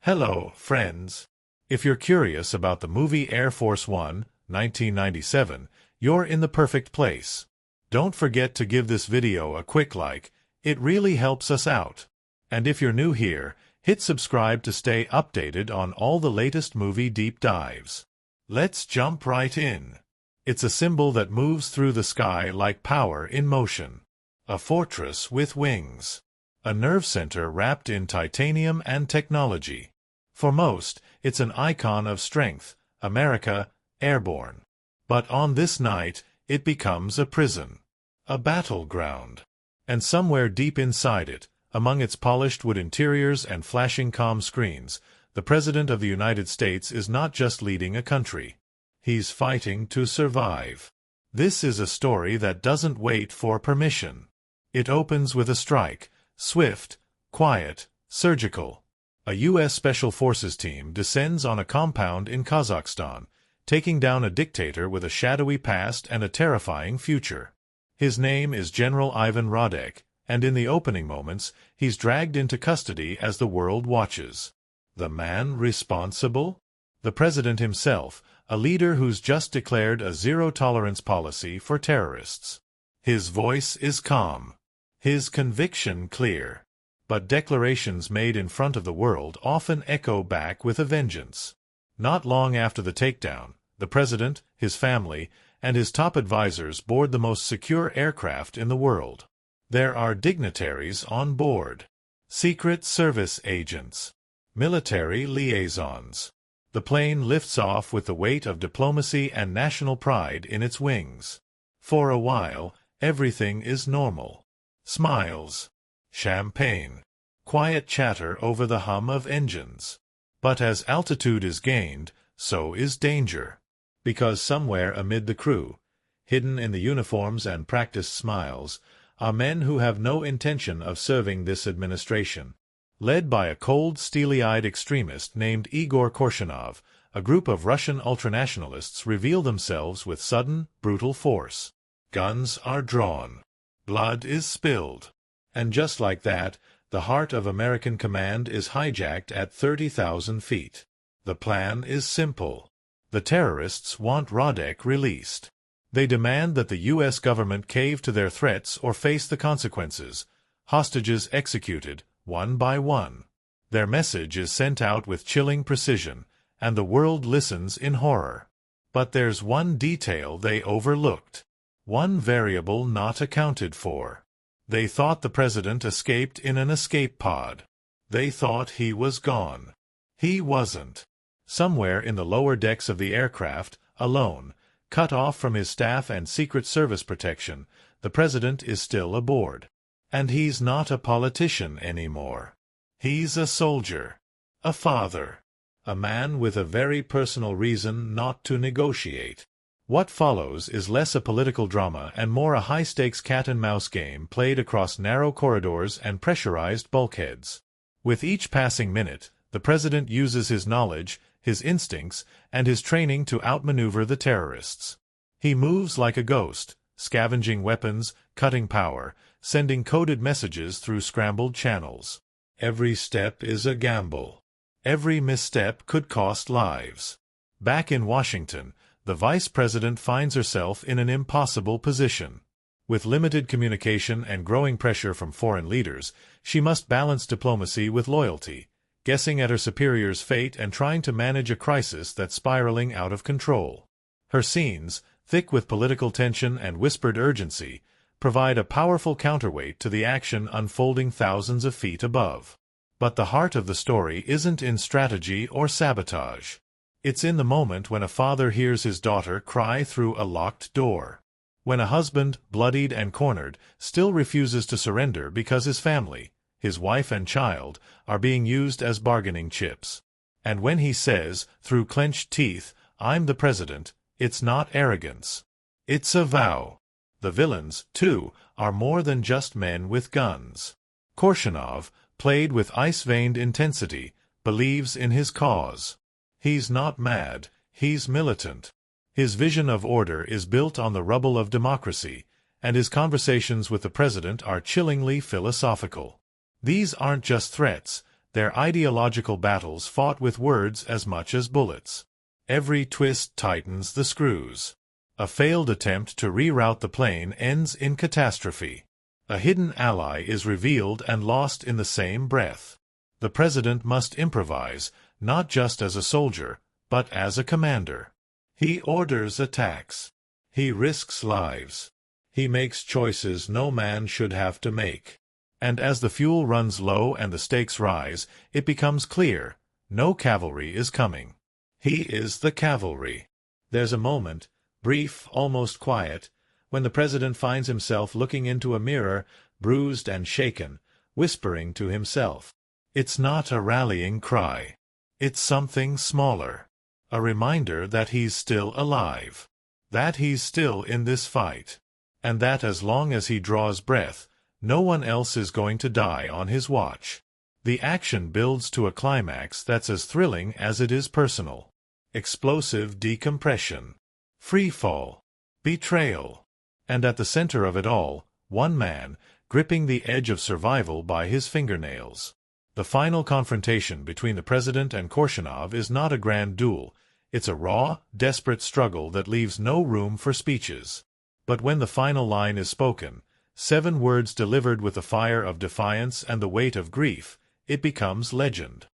Hello, friends. If you're curious about the movie Air Force One, 1997, you're in the perfect place. Don't forget to give this video a quick like, it really helps us out. And if you're new here, hit subscribe to stay updated on all the latest movie deep dives. Let's jump right in. It's a symbol that moves through the sky like power in motion. A fortress with wings. A nerve center wrapped in titanium and technology. For most, it's an icon of strength, America, airborne. But on this night, it becomes a prison. A battleground. And somewhere deep inside it, among its polished wood interiors and flashing comm screens, the President of the United States is not just leading a country. He's fighting to survive. This is a story that doesn't wait for permission. It opens with a strike. Swift, quiet, surgical. A U.S. Special Forces team descends on a compound in Kazakhstan, taking down a dictator with a shadowy past and a terrifying future. His name is General Ivan Radek, and in the opening moments, he's dragged into custody as the world watches. The man responsible? The president himself, a leader who's just declared a zero-tolerance policy for terrorists. His voice is calm. His conviction clear. But declarations made in front of the world often echo back with a vengeance. Not long after the takedown, the president, his family, and his top advisors board the most secure aircraft in the world. There are dignitaries on board. Secret Service agents. Military liaisons. The plane lifts off with the weight of diplomacy and national pride in its wings. For a while, everything is normal. Smiles. Champagne. Quiet chatter over the hum of engines. But as altitude is gained, so is danger. Because somewhere amid the crew, hidden in the uniforms and practiced smiles, are men who have no intention of serving this administration. Led by a cold, steely-eyed extremist named Igor Korshunov, a group of Russian ultranationalists reveal themselves with sudden, brutal force. Guns are drawn. Blood is spilled. And just like that, the heart of American command is hijacked at 30,000 feet. The plan is simple. The terrorists want Radek released. They demand that the U.S. government cave to their threats or face the consequences. Hostages executed, one by one. Their message is sent out with chilling precision, and the world listens in horror. But there's one detail they overlooked. One variable not accounted for. They thought the president escaped in an escape pod. They thought he was gone. He wasn't. Somewhere in the lower decks of the aircraft, alone, cut off from his staff and Secret Service protection, the president is still aboard. And he's not a politician anymore. He's a soldier. A father. A man with a very personal reason not to negotiate. What follows is less a political drama and more a high-stakes cat-and-mouse game played across narrow corridors and pressurized bulkheads. With each passing minute, the president uses his knowledge, his instincts, and his training to outmaneuver the terrorists. He moves like a ghost, scavenging weapons, cutting power, sending coded messages through scrambled channels. Every step is a gamble. Every misstep could cost lives. Back in Washington, the vice president finds herself in an impossible position. With limited communication and growing pressure from foreign leaders, she must balance diplomacy with loyalty, guessing at her superior's fate and trying to manage a crisis that's spiraling out of control. Her scenes, thick with political tension and whispered urgency, provide a powerful counterweight to the action unfolding thousands of feet above. But the heart of the story isn't in strategy or sabotage. It's in the moment when a father hears his daughter cry through a locked door. When a husband, bloodied and cornered, still refuses to surrender because his family, his wife and child, are being used as bargaining chips. And when he says, through clenched teeth, "I'm the president," it's not arrogance. It's a vow. The villains, too, are more than just men with guns. Korshunov, played with ice-veined intensity, believes in his cause. He's not mad, he's militant. His vision of order is built on the rubble of democracy, and his conversations with the president are chillingly philosophical. These aren't just threats, their ideological battles fought with words as much as bullets. Every twist tightens the screws. A failed attempt to reroute the plane ends in catastrophe. A hidden ally is revealed and lost in the same breath. The president must improvise, not just as a soldier, but as a commander. He orders attacks. He risks lives. He makes choices no man should have to make. And as the fuel runs low and the stakes rise, it becomes clear, no cavalry is coming. He is the cavalry. There's a moment, brief, almost quiet, when the president finds himself looking into a mirror, bruised and shaken, whispering to himself. It's not a rallying cry. It's something smaller. A reminder that he's still alive. That he's still in this fight. And that as long as he draws breath, no one else is going to die on his watch. The action builds to a climax that's as thrilling as it is personal. Explosive decompression. Free fall. Betrayal. And at the center of it all, one man, gripping the edge of survival by his fingernails. The final confrontation between the president and Korshunov is not a grand duel. It's a raw, desperate struggle that leaves no room for speeches. But when the final line is spoken, 7 words delivered with the fire of defiance and the weight of grief, it becomes legend.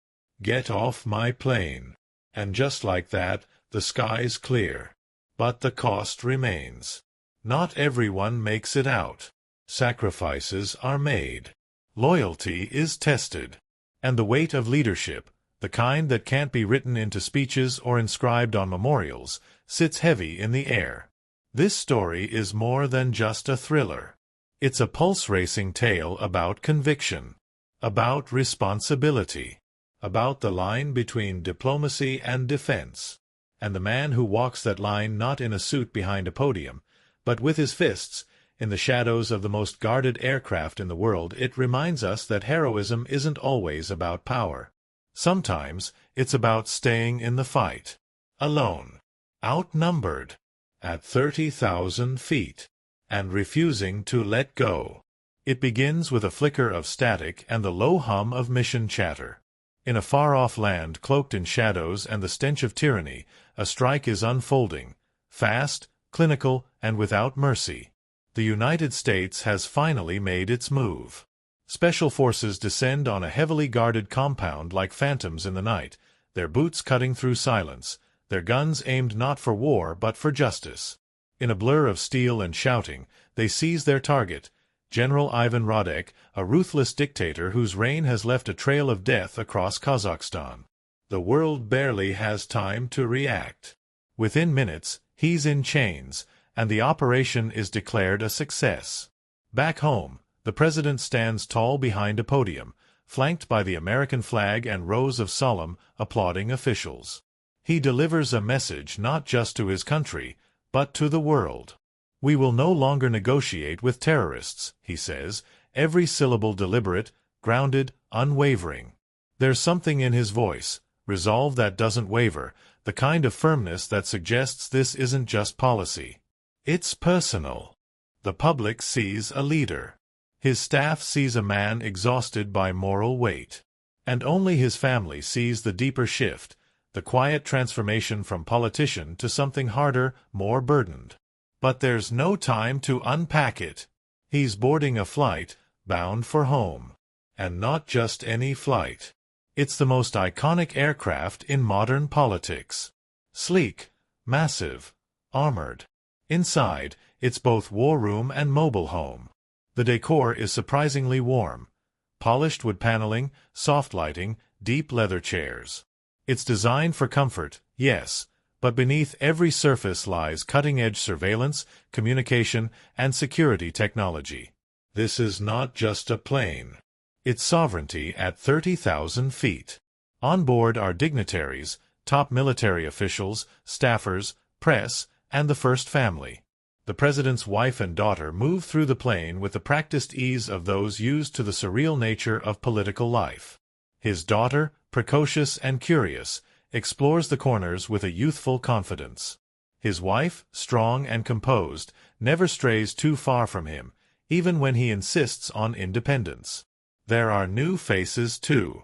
Get off my plane. And just like that, the sky's clear. But the cost remains. Not everyone makes it out. Sacrifices are made. Loyalty is tested. And the weight of leadership, the kind that can't be written into speeches or inscribed on memorials, sits heavy in the air. This story is more than just a thriller. It's a pulse-racing tale about conviction, about responsibility, about the line between diplomacy and defense, and the man who walks that line not in a suit behind a podium, but with his fists, in the shadows of the most guarded aircraft in the world. It reminds us that heroism isn't always about power. Sometimes it's about staying in the fight, alone, outnumbered, at 30,000 feet, and refusing to let go. It begins with a flicker of static and the low hum of mission chatter. In a far-off land cloaked in shadows and the stench of tyranny, a strike is unfolding, fast, clinical, and without mercy. The United States has finally made its move. Special forces descend on a heavily guarded compound like phantoms in the night, their boots cutting through silence, their guns aimed not for war but for justice. In a blur of steel and shouting, they seize their target, General Ivan Radek, a ruthless dictator whose reign has left a trail of death across Kazakhstan. The world barely has time to react. Within minutes, he's in chains, and the operation is declared a success. Back home, the president stands tall behind a podium, flanked by the American flag and rows of solemn, applauding officials. He delivers a message not just to his country, but to the world. We will no longer negotiate with terrorists, he says, every syllable deliberate, grounded, unwavering. There's something in his voice, resolve that doesn't waver, the kind of firmness that suggests this isn't just policy. It's personal. The public sees a leader. His staff sees a man exhausted by moral weight. And only his family sees the deeper shift, the quiet transformation from politician to something harder, more burdened. But there's no time to unpack it. He's boarding a flight, bound for home. And not just any flight. It's the most iconic aircraft in modern politics. Sleek, massive, armored. Inside, it's both war room and mobile home. The decor is surprisingly warm. Polished wood paneling, soft lighting, deep leather chairs. It's designed for comfort, yes, but beneath every surface lies cutting-edge surveillance, communication, and security technology. This is not just a plane. It's sovereignty at 30,000 feet. On board are dignitaries, top military officials, staffers, press, and the first family. The president's wife and daughter move through the plane with the practiced ease of those used to the surreal nature of political life. His daughter, precocious and curious, explores the corners with a youthful confidence. His wife, strong and composed, never strays too far from him, even when he insists on independence. There are new faces, too.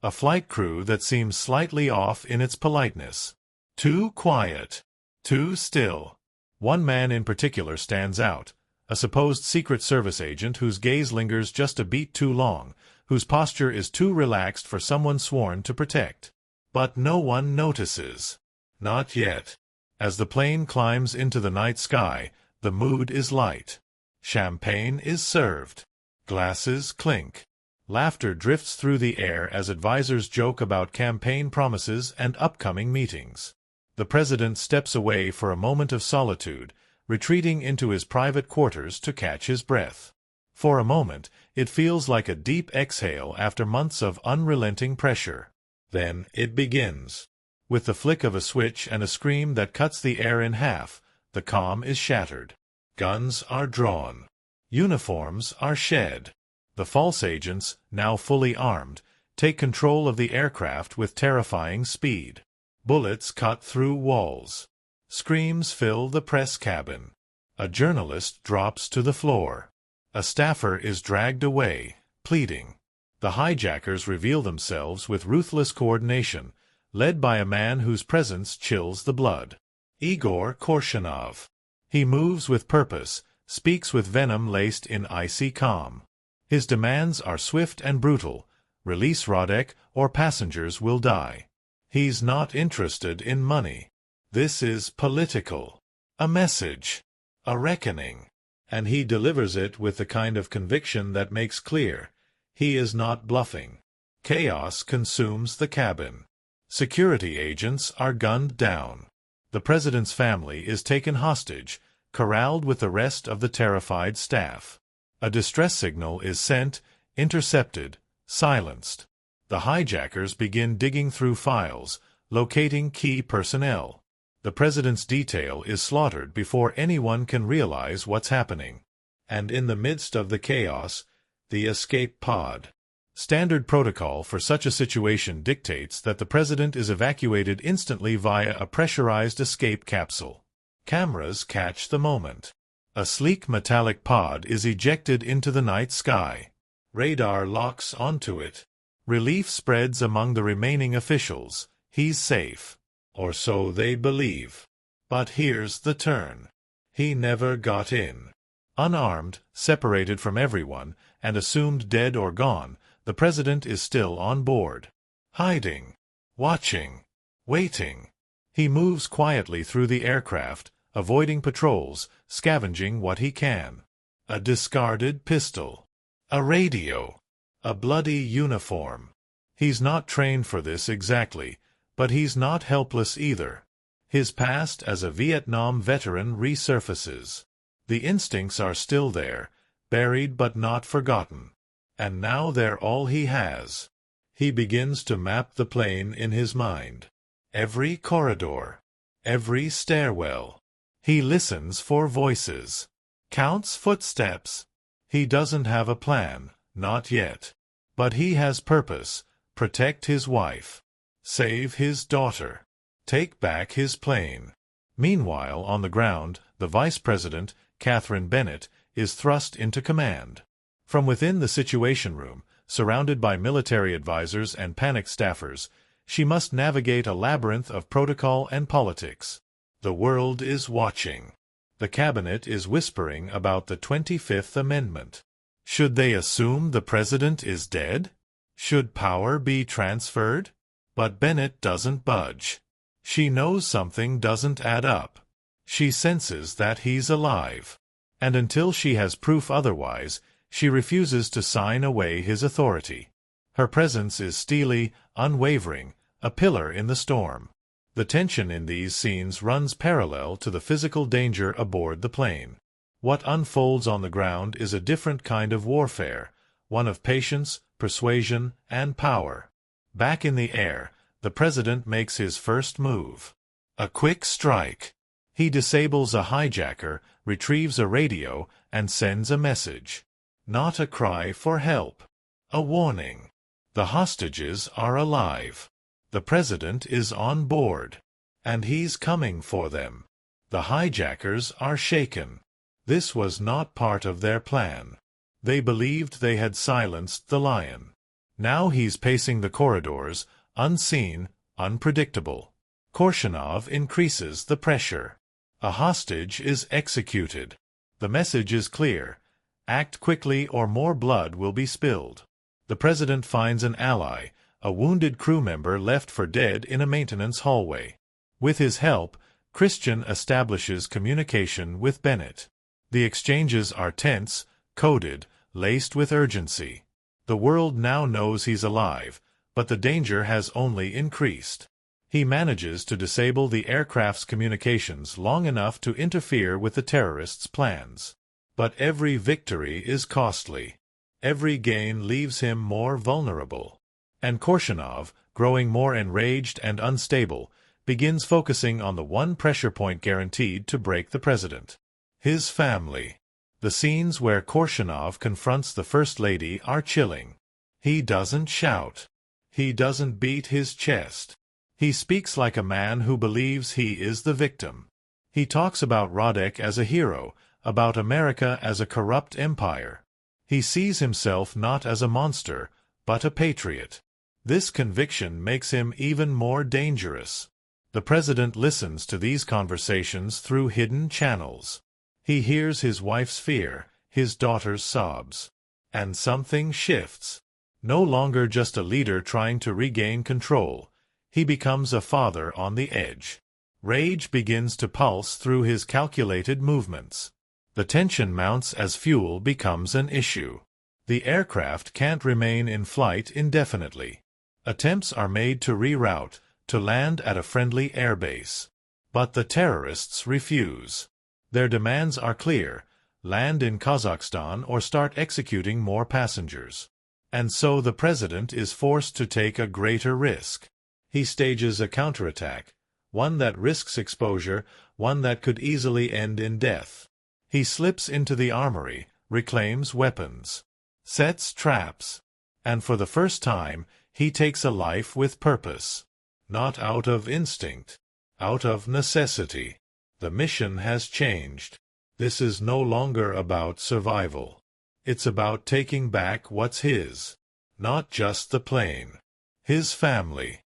A flight crew that seems slightly off in its politeness. Too quiet. Too still. One man in particular stands out, a supposed Secret Service agent whose gaze lingers just a beat too long, whose posture is too relaxed for someone sworn to protect. But no one notices. Not yet. As the plane climbs into the night sky, the mood is light. Champagne is served. Glasses clink. Laughter drifts through the air as advisors joke about campaign promises and upcoming meetings. The president steps away for a moment of solitude, retreating into his private quarters to catch his breath. For a moment, it feels like a deep exhale after months of unrelenting pressure. Then it begins. With the flick of a switch and a scream that cuts the air in half, the calm is shattered. Guns are drawn. Uniforms are shed. The false agents, now fully armed, take control of the aircraft with terrifying speed. Bullets cut through walls. Screams fill the press cabin. A journalist drops to the floor. A staffer is dragged away, pleading. The hijackers reveal themselves with ruthless coordination, led by a man whose presence chills the blood. Igor Korshanov. He moves with purpose, speaks with venom laced in icy calm. His demands are swift and brutal. Release Radek or passengers will die. He's not interested in money. This is political. A message. A reckoning. And he delivers it with the kind of conviction that makes clear he is not bluffing. Chaos consumes the cabin. Security agents are gunned down. The president's family is taken hostage, corralled with the rest of the terrified staff. A distress signal is sent, intercepted, silenced. The hijackers begin digging through files, locating key personnel. The president's detail is slaughtered before anyone can realize what's happening. And in the midst of the chaos, the escape pod. Standard protocol for such a situation dictates that the president is evacuated instantly via a pressurized escape capsule. Cameras catch the moment. A sleek metallic pod is ejected into the night sky. Radar locks onto it. Relief spreads among the remaining officials. He's safe. Or so they believe. But here's the turn. He never got in. Unarmed, separated from everyone, and assumed dead or gone, the president is still on board. Hiding. Watching. Waiting. He moves quietly through the aircraft, avoiding patrols, scavenging what he can. A discarded pistol. A radio. A bloody uniform. He's not trained for this exactly, but he's not helpless either. His past as a Vietnam veteran resurfaces. The instincts are still there, buried but not forgotten. And now they're all he has. He begins to map the plane in his mind. Every corridor. Every stairwell. He listens for voices. Counts footsteps. He doesn't have a plan, not yet. But he has purpose. Protect his wife. Save his daughter. Take back his plane. Meanwhile, on the ground, the vice president, Catherine Bennett, is thrust into command. From within the Situation Room, surrounded by military advisors and panicked staffers, she must navigate a labyrinth of protocol and politics. The world is watching. The cabinet is whispering about the 25th Amendment. Should they assume the president is dead? Should power be transferred? But Bennett doesn't budge. She knows something doesn't add up. She senses that he's alive. And until she has proof otherwise, she refuses to sign away his authority. Her presence is steely, unwavering, a pillar in the storm. The tension in these scenes runs parallel to the physical danger aboard the plane. What unfolds on the ground is a different kind of warfare, one of patience, persuasion, and power. Back in the air, the president makes his first move. A quick strike. He disables a hijacker, retrieves a radio, and sends a message. Not a cry for help. A warning. The hostages are alive. The president is on board. And he's coming for them. The hijackers are shaken. This was not part of their plan. They believed they had silenced the lion. Now he's pacing the corridors, unseen, unpredictable. Korshunov increases the pressure. A hostage is executed. The message is clear. Act quickly or more blood will be spilled. The president finds an ally, a wounded crew member left for dead in a maintenance hallway. With his help, Christian establishes communication with Bennett. The exchanges are tense, coded, laced with urgency. The world now knows he's alive, but the danger has only increased. He manages to disable the aircraft's communications long enough to interfere with the terrorists' plans. But every victory is costly. Every gain leaves him more vulnerable. And Korshunov, growing more enraged and unstable, begins focusing on the one pressure point guaranteed to break the president. His family. The scenes where Korshunov confronts the First Lady are chilling. He doesn't shout. He doesn't beat his chest. He speaks like a man who believes he is the victim. He talks about Radek as a hero, about America as a corrupt empire. He sees himself not as a monster, but a patriot. This conviction makes him even more dangerous. The president listens to these conversations through hidden channels. He hears his wife's fear, his daughter's sobs. And something shifts. No longer just a leader trying to regain control. He becomes a father on the edge. Rage begins to pulse through his calculated movements. The tension mounts as fuel becomes an issue. The aircraft can't remain in flight indefinitely. Attempts are made to reroute, to land at a friendly airbase. But the terrorists refuse. Their demands are clear: land in Kazakhstan or start executing more passengers. And so the president is forced to take a greater risk. He stages a counterattack, one that risks exposure, one that could easily end in death. He slips into the armory, reclaims weapons, sets traps, and for the first time, he takes a life with purpose. Not out of instinct, out of necessity. The mission has changed. This is no longer about survival. It's about taking back what's his. Not just the plane. His family.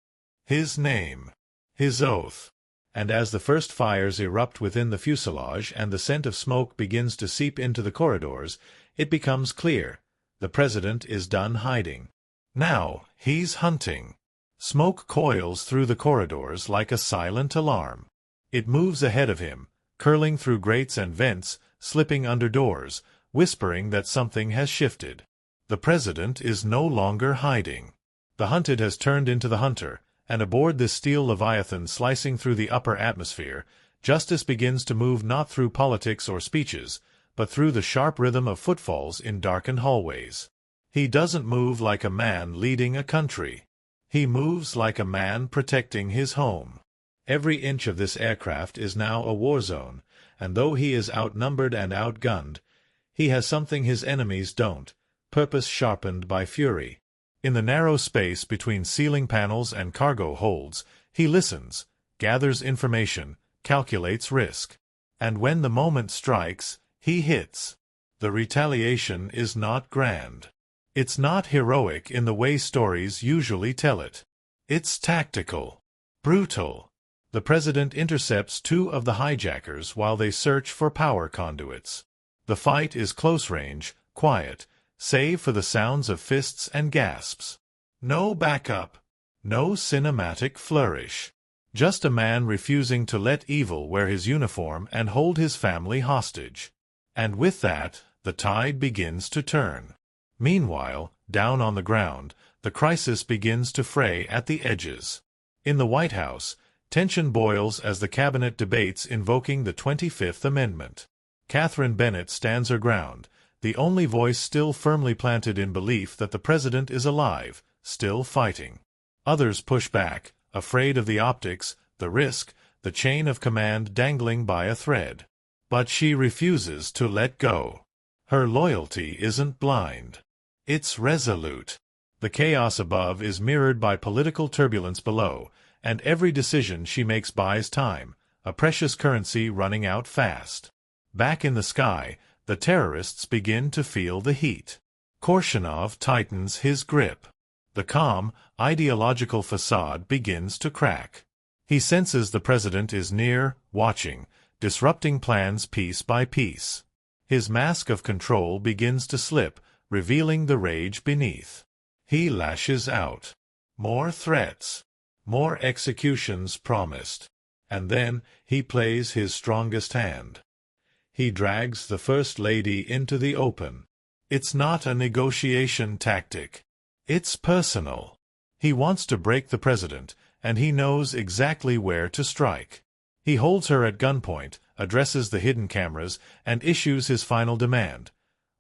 His name. His oath. And as the first fires erupt within the fuselage and the scent of smoke begins to seep into the corridors, it becomes clear. The president is done hiding. Now, he's hunting. Smoke coils through the corridors like a silent alarm. It moves ahead of him, curling through grates and vents, slipping under doors, whispering that something has shifted. The president is no longer hiding. The hunted has turned into the hunter, and aboard this steel leviathan slicing through the upper atmosphere, justice begins to move not through politics or speeches, but through the sharp rhythm of footfalls in darkened hallways. He doesn't move like a man leading a country. He moves like a man protecting his home. Every inch of this aircraft is now a war zone, and though he is outnumbered and outgunned, he has something his enemies don't: purpose sharpened by fury. In the narrow space between ceiling panels and cargo holds, he listens, gathers information, calculates risk. And when the moment strikes, he hits. The retaliation is not grand. It's not heroic in the way stories usually tell it. It's tactical. Brutal. The president intercepts two of the hijackers while they search for power conduits. The fight is close range, quiet, save for the sounds of fists and gasps. No backup. No cinematic flourish. Just a man refusing to let evil wear his uniform and hold his family hostage. And with that, the tide begins to turn. Meanwhile, down on the ground, the crisis begins to fray at the edges. In the White House, tension boils as the cabinet debates invoking the 25th Amendment. Catherine Bennett stands her ground, the only voice still firmly planted in belief that the president is alive, still fighting. Others push back, afraid of the optics, the risk, the chain of command dangling by a thread. But she refuses to let go. Her loyalty isn't blind. It's resolute. The chaos above is mirrored by political turbulence below, and every decision she makes buys time, a precious currency running out fast. Back in the sky, the terrorists begin to feel the heat. Korshunov tightens his grip. The calm, ideological facade begins to crack. He senses the president is near, watching, disrupting plans piece by piece. His mask of control begins to slip, revealing the rage beneath. He lashes out. More threats. More executions promised. And then he plays his strongest hand. He drags the First Lady into the open. It's not a negotiation tactic. It's personal. He wants to break the president, and he knows exactly where to strike. He holds her at gunpoint, addresses the hidden cameras, and issues his final demand.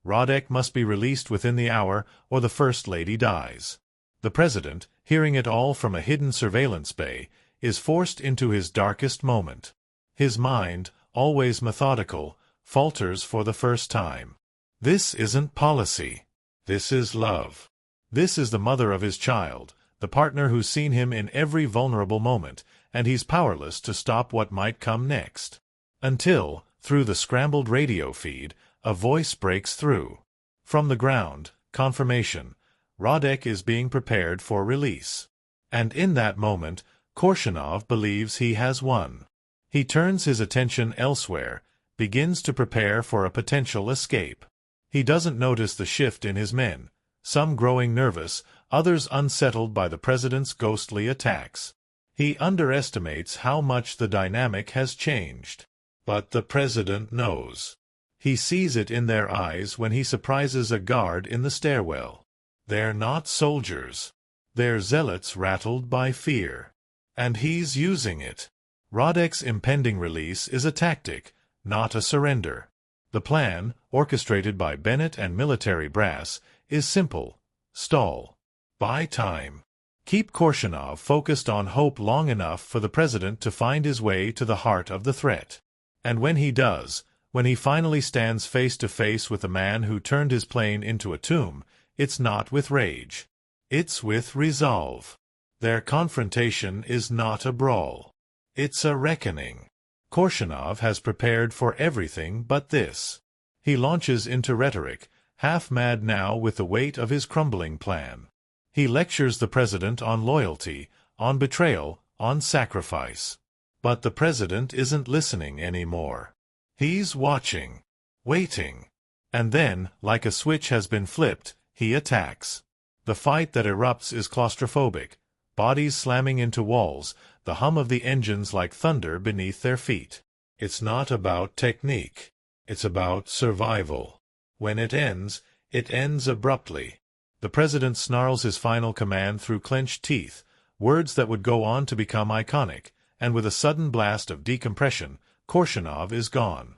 Radek must be released within the hour, or the First Lady dies. The president, hearing it all from a hidden surveillance bay, is forced into his darkest moment. His mind, always methodical, falters for the first time. This isn't policy. This is love. This is the mother of his child, the partner who's seen him in every vulnerable moment, and he's powerless to stop what might come next. Until, through the scrambled radio feed, a voice breaks through. From the ground, confirmation. Radek is being prepared for release. And in that moment, Korshunov believes he has won. He turns his attention elsewhere, begins to prepare for a potential escape. He doesn't notice the shift in his men, some growing nervous, others unsettled by the president's ghostly attacks. He underestimates how much the dynamic has changed. But the president knows. He sees it in their eyes when he surprises a guard in the stairwell. They're not soldiers. They're zealots rattled by fear. And he's using it. Radek's impending release is a tactic, not a surrender. The plan, orchestrated by Bennett and military brass, is simple. Stall. Buy time. Keep Korshunov focused on hope long enough for the president to find his way to the heart of the threat. And when he does, when he finally stands face to face with the man who turned his plane into a tomb, it's not with rage. It's with resolve. Their confrontation is not a brawl. It's a reckoning. Korshunov has prepared for everything but this. He launches into rhetoric, half mad now with the weight of his crumbling plan. He lectures the president on loyalty, on betrayal, on sacrifice. But the president isn't listening anymore. He's watching, waiting. And then, like a switch has been flipped, he attacks. The fight that erupts is claustrophobic, bodies slamming into walls, the hum of the engines like thunder beneath their feet. It's not about technique. It's about survival. When it ends abruptly. The president snarls his final command through clenched teeth, words that would go on to become iconic, and with a sudden blast of decompression, Korshunov is gone.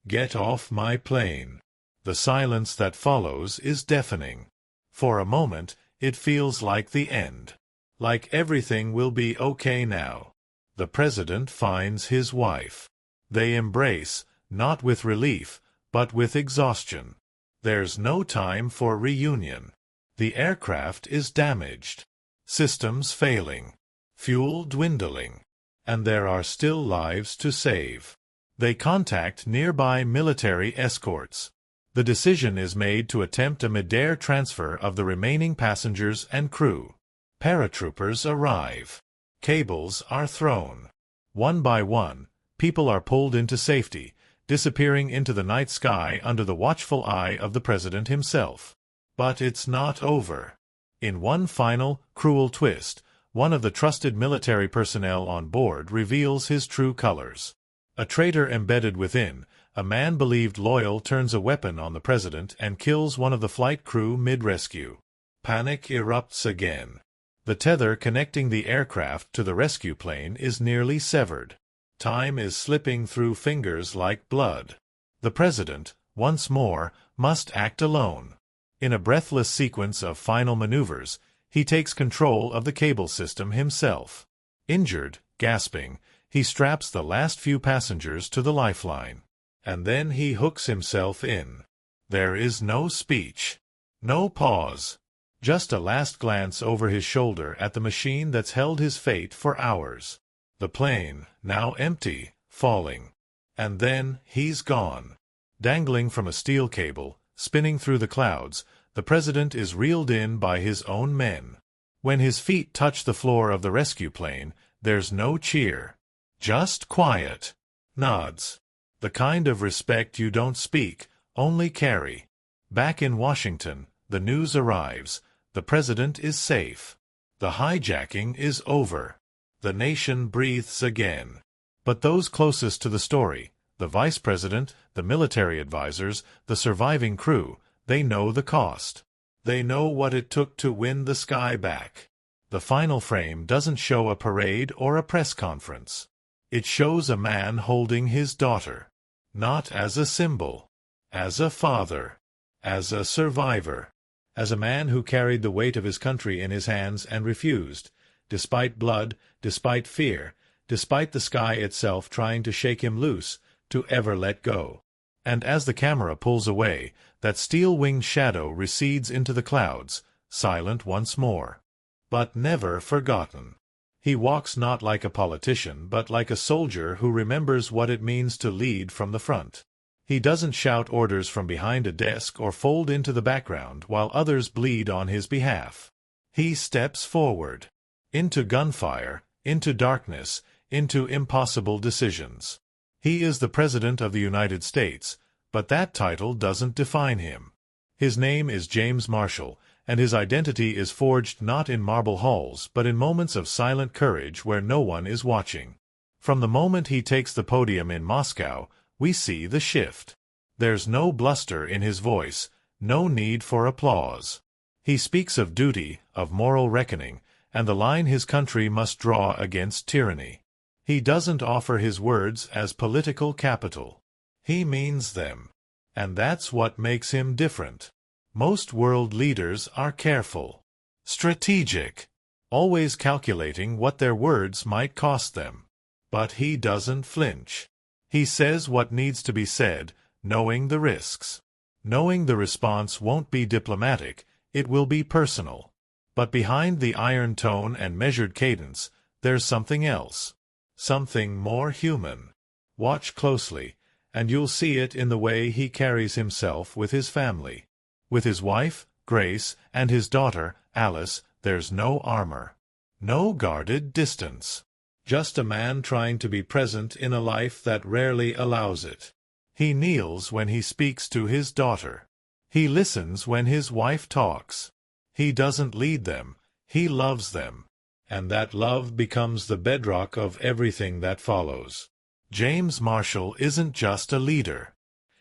Get off my plane. The silence that follows is deafening. For a moment, it feels like the end. Like everything will be okay now. The president finds his wife. They embrace, not with relief, but with exhaustion. There's no time for reunion. The aircraft is damaged. Systems failing. Fuel dwindling. And there are still lives to save. They contact nearby military escorts. The decision is made to attempt a mid-air transfer of the remaining passengers and crew. Paratroopers arrive. Cables are thrown. One by one, people are pulled into safety, disappearing into the night sky under the watchful eye of the president himself. But it's not over. In one final, cruel twist, one of the trusted military personnel on board reveals his true colors. A traitor embedded within, a man believed loyal turns a weapon on the president and kills one of the flight crew mid-rescue. Panic erupts again. The tether connecting the aircraft to the rescue plane is nearly severed. Time is slipping through fingers like blood. The president, once more, must act alone. In a breathless sequence of final maneuvers, he takes control of the cable system himself. Injured, gasping, he straps the last few passengers to the lifeline. And then he hooks himself in. There is no speech. No pause. Just a last glance over his shoulder at the machine that's held his fate for hours. The plane, now empty, falling. And then he's gone. Dangling from a steel cable, spinning through the clouds, the president is reeled in by his own men. When his feet touch the floor of the rescue plane, there's no cheer. Just quiet. Nods. The kind of respect you don't speak, only carry. Back in Washington, the news arrives. The president is safe. The hijacking is over. The nation breathes again. But those closest to the story, the vice president, the military advisors, the surviving crew, they know the cost. They know what it took to win the sky back. The final frame doesn't show a parade or a press conference. It shows a man holding his daughter. Not as a symbol. As a father. As a survivor. As a man who carried the weight of his country in his hands and refused, despite blood, despite fear, despite the sky itself trying to shake him loose, to ever let go. And as the camera pulls away, that steel-winged shadow recedes into the clouds, silent once more. But never forgotten. He walks not like a politician, but like a soldier who remembers what it means to lead from the front. He doesn't shout orders from behind a desk or fold into the background while others bleed on his behalf. He steps forward. Into gunfire, into darkness, into impossible decisions. He is the President of the United States, but that title doesn't define him. His name is James Marshall, and his identity is forged not in marble halls but in moments of silent courage where no one is watching. From the moment he takes the podium in Moscow, we see the shift. There's no bluster in his voice, no need for applause. He speaks of duty, of moral reckoning, and the line his country must draw against tyranny. He doesn't offer his words as political capital. He means them. And that's what makes him different. Most world leaders are careful, strategic, always calculating what their words might cost them. But he doesn't flinch. He says what needs to be said, knowing the risks. Knowing the response won't be diplomatic, it will be personal. But behind the iron tone and measured cadence, there's something else. Something more human. Watch closely, and you'll see it in the way he carries himself with his family. With his wife, Grace, and his daughter, Alice, there's no armor. No guarded distance. Just a man trying to be present in a life that rarely allows it. He kneels when he speaks to his daughter. He listens when his wife talks. He doesn't lead them, he loves them. And that love becomes the bedrock of everything that follows. James Marshall isn't just a leader.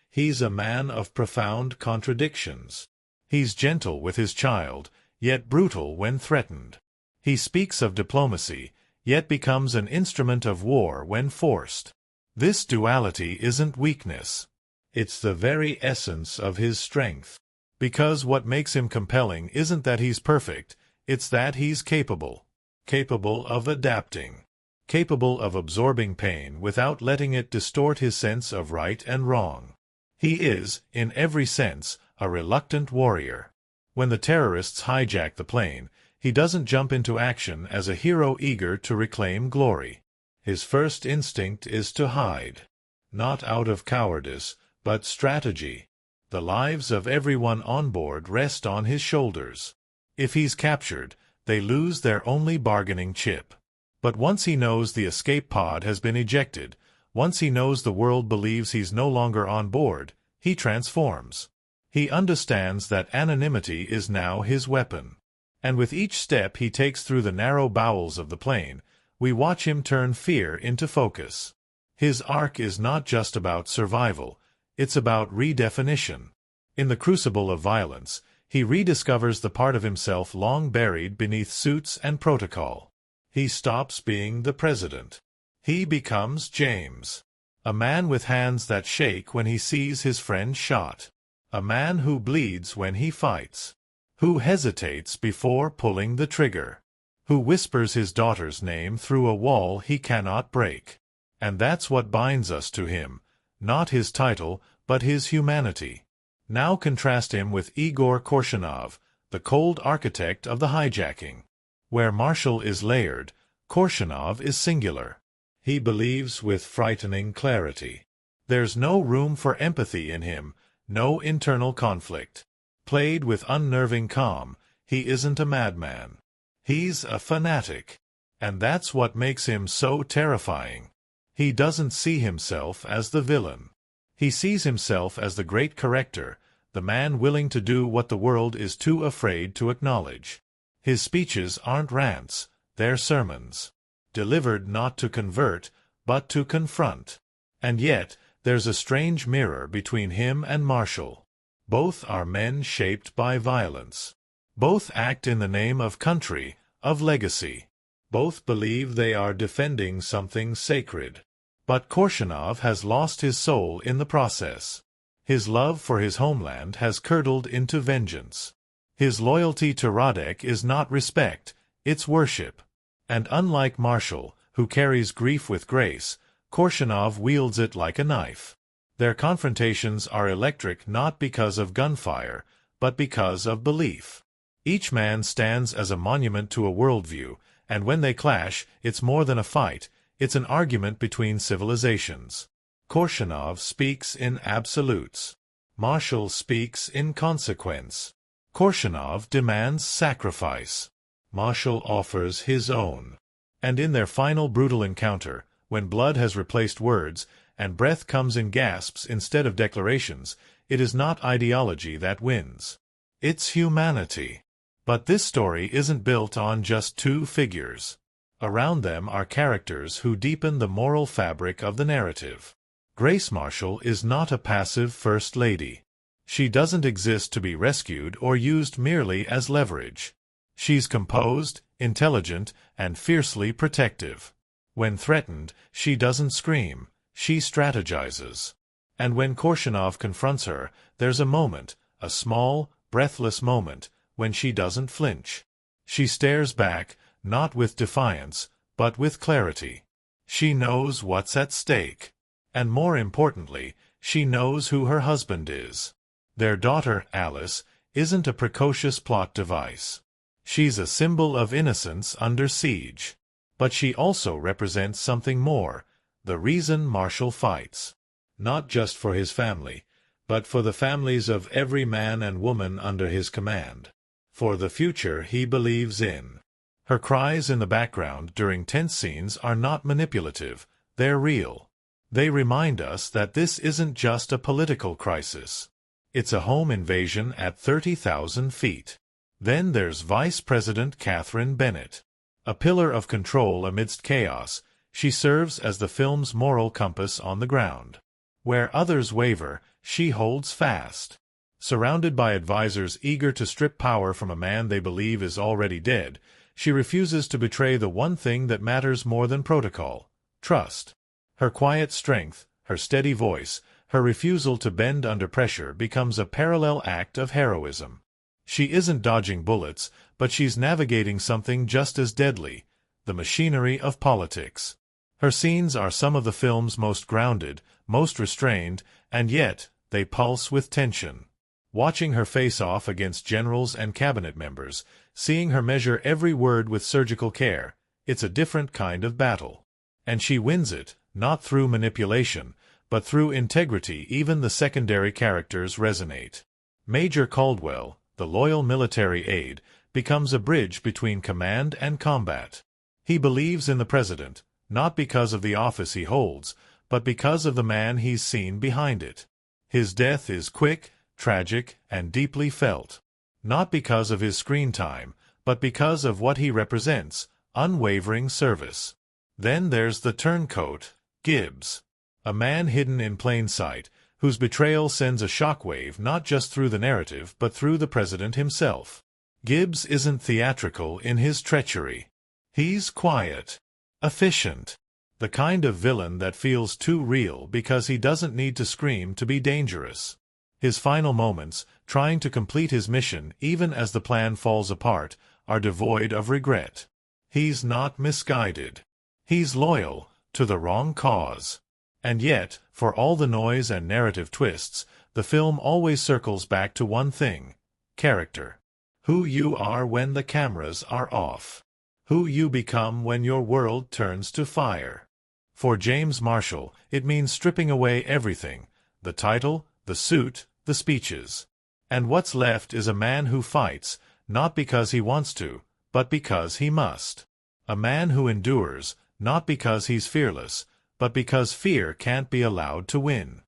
He's a man of profound contradictions. He's gentle with his child, yet brutal when threatened. He speaks of diplomacy, yet becomes an instrument of war when forced. This duality isn't weakness. It's the very essence of his strength. Because what makes him compelling isn't that he's perfect, it's that he's capable. Capable of adapting. Capable of absorbing pain without letting it distort his sense of right and wrong. He is, in every sense, a reluctant warrior. When the terrorists hijack the plane, he doesn't jump into action as a hero eager to reclaim glory. His first instinct is to hide. Not out of cowardice, but strategy. The lives of everyone on board rest on his shoulders. If he's captured, they lose their only bargaining chip. But once he knows the escape pod has been ejected, once he knows the world believes he's no longer on board, he transforms. He understands that anonymity is now his weapon. And with each step he takes through the narrow bowels of the plane, we watch him turn fear into focus. His arc is not just about survival, it's about redefinition. In the crucible of violence, he rediscovers the part of himself long buried beneath suits and protocol. He stops being the president. He becomes James. A man with hands that shake when he sees his friend shot. A man who bleeds when he fights. Who hesitates before pulling the trigger. Who whispers his daughter's name through a wall he cannot break. And that's what binds us to him, not his title, but his humanity. Now contrast him with Igor Korshunov, the cold architect of the hijacking. Where Marshall is layered, Korshunov is singular. He believes with frightening clarity. There's no room for empathy in him, no internal conflict. Played with unnerving calm, he isn't a madman. He's a fanatic. And that's what makes him so terrifying. He doesn't see himself as the villain. He sees himself as the great corrector, the man willing to do what the world is too afraid to acknowledge. His speeches aren't rants, they're sermons. Delivered not to convert, but to confront. And yet, there's a strange mirror between him and Marshall. Both are men shaped by violence. Both act in the name of country, of legacy. Both believe they are defending something sacred. But Korshunov has lost his soul in the process. His love for his homeland has curdled into vengeance. His loyalty to Radek is not respect, it's worship. And unlike Marshall, who carries grief with grace, Korshunov wields it like a knife. Their confrontations are electric not because of gunfire, but because of belief. Each man stands as a monument to a worldview, and when they clash, it's more than a fight, it's an argument between civilizations. Korshunov speaks in absolutes. Marshall speaks in consequence. Korshunov demands sacrifice. Marshall offers his own. And in their final brutal encounter, when blood has replaced words, and breath comes in gasps instead of declarations, it is not ideology that wins. It's humanity. But this story isn't built on just two figures. Around them are characters who deepen the moral fabric of the narrative. Grace Marshall is not a passive first lady. She doesn't exist to be rescued or used merely as leverage. She's composed, intelligent, and fiercely protective. When threatened, she doesn't scream, she strategizes. And when Korshunov confronts her, there's a moment, a small, breathless moment, when she doesn't flinch. She stares back, not with defiance, but with clarity. She knows what's at stake. And more importantly, she knows who her husband is. Their daughter, Alice, isn't a precocious plot device. She's a symbol of innocence under siege. But she also represents something more, the reason Marshall fights. Not just for his family, but for the families of every man and woman under his command. For the future he believes in. Her cries in the background during tense scenes are not manipulative, they're real. They remind us that this isn't just a political crisis. It's a home invasion at 30,000 feet. Then there's Vice President Catherine Bennett. A pillar of control amidst chaos, she serves as the film's moral compass on the ground. Where others waver, she holds fast. Surrounded by advisors eager to strip power from a man they believe is already dead, she refuses to betray the one thing that matters more than protocol: trust. Her quiet strength, her steady voice, her refusal to bend under pressure becomes a parallel act of heroism. She isn't dodging bullets, but she's navigating something just as deadly, the machinery of politics. Her scenes are some of the film's most grounded, most restrained, and yet they pulse with tension. Watching her face off against generals and cabinet members, seeing her measure every word with surgical care, it's a different kind of battle. And she wins it, not through manipulation, but through integrity. Even the secondary characters resonate. Major Caldwell, the loyal military aide, becomes a bridge between command and combat. He believes in the president, not because of the office he holds, but because of the man he's seen behind it. His death is quick, tragic, and deeply felt. Not because of his screen time, but because of what he represents: unwavering service. Then there's the turncoat, Gibbs. A man hidden in plain sight, whose betrayal sends a shockwave not just through the narrative but through the president himself. Gibbs isn't theatrical in his treachery. He's quiet, efficient, the kind of villain that feels too real because he doesn't need to scream to be dangerous. His final moments, trying to complete his mission even as the plan falls apart, are devoid of regret. He's not misguided. He's loyal to the wrong cause. And yet, for all the noise and narrative twists, the film always circles back to one thing: character. Who you are when the cameras are off. Who you become when your world turns to fire. For James Marshall, it means stripping away everything: the title, the suit, the speeches. And what's left is a man who fights, not because he wants to, but because he must. A man who endures, not because he's fearless, but because fear can't be allowed to win.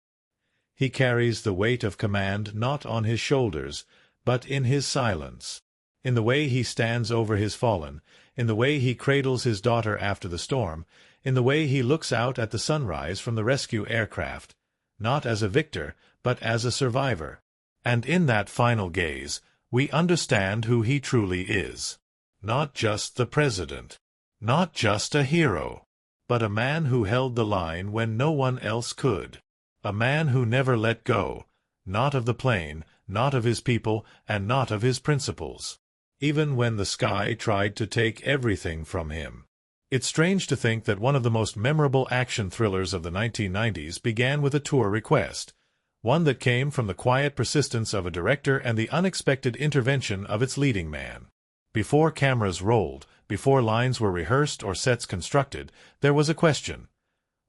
He carries the weight of command not on his shoulders, but in his silence. In the way he stands over his fallen, in the way he cradles his daughter after the storm, in the way he looks out at the sunrise from the rescue aircraft, not as a victor, but as a survivor. And in that final gaze, we understand who he truly is. Not just the president. Not just a hero. But a man who held the line when no one else could. A man who never let go, not of the plane, not of his people, and not of his principles. Even when the sky tried to take everything from him. It's strange to think that one of the most memorable action thrillers of the 1990s began with a tour request, one that came from the quiet persistence of a director and the unexpected intervention of its leading man. Before cameras rolled, before lines were rehearsed or sets constructed, there was a question.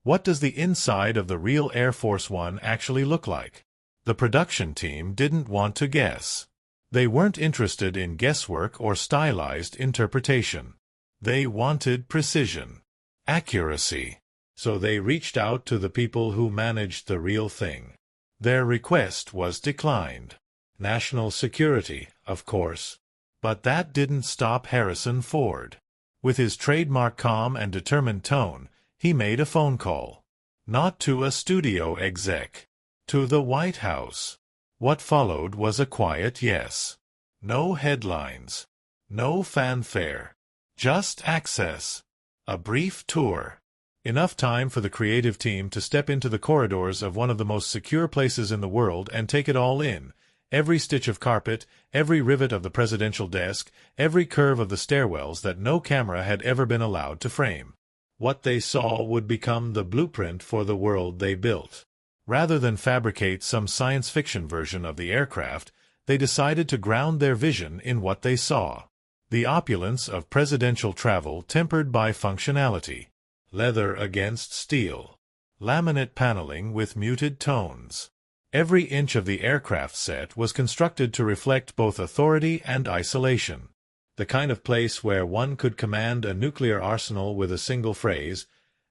What does the inside of the real Air Force One actually look like? The production team didn't want to guess. They weren't interested in guesswork or stylized interpretation. They wanted precision, accuracy. So they reached out to the people who managed the real thing. Their request was declined. National security, of course. But that didn't stop Harrison Ford. With his trademark calm and determined tone, he made a phone call. Not to a studio exec. To the White House. What followed was a quiet yes. No headlines. No fanfare. Just access. A brief tour. Enough time for the creative team to step into the corridors of one of the most secure places in the world and take it all in. Every stitch of carpet, every rivet of the presidential desk, every curve of the stairwells that no camera had ever been allowed to frame. What they saw would become the blueprint for the world they built. Rather than fabricate some science fiction version of the aircraft, they decided to ground their vision in what they saw. The opulence of presidential travel tempered by functionality. Leather against steel. Laminate paneling with muted tones. Every inch of the aircraft set was constructed to reflect both authority and isolation. The kind of place where one could command a nuclear arsenal with a single phrase,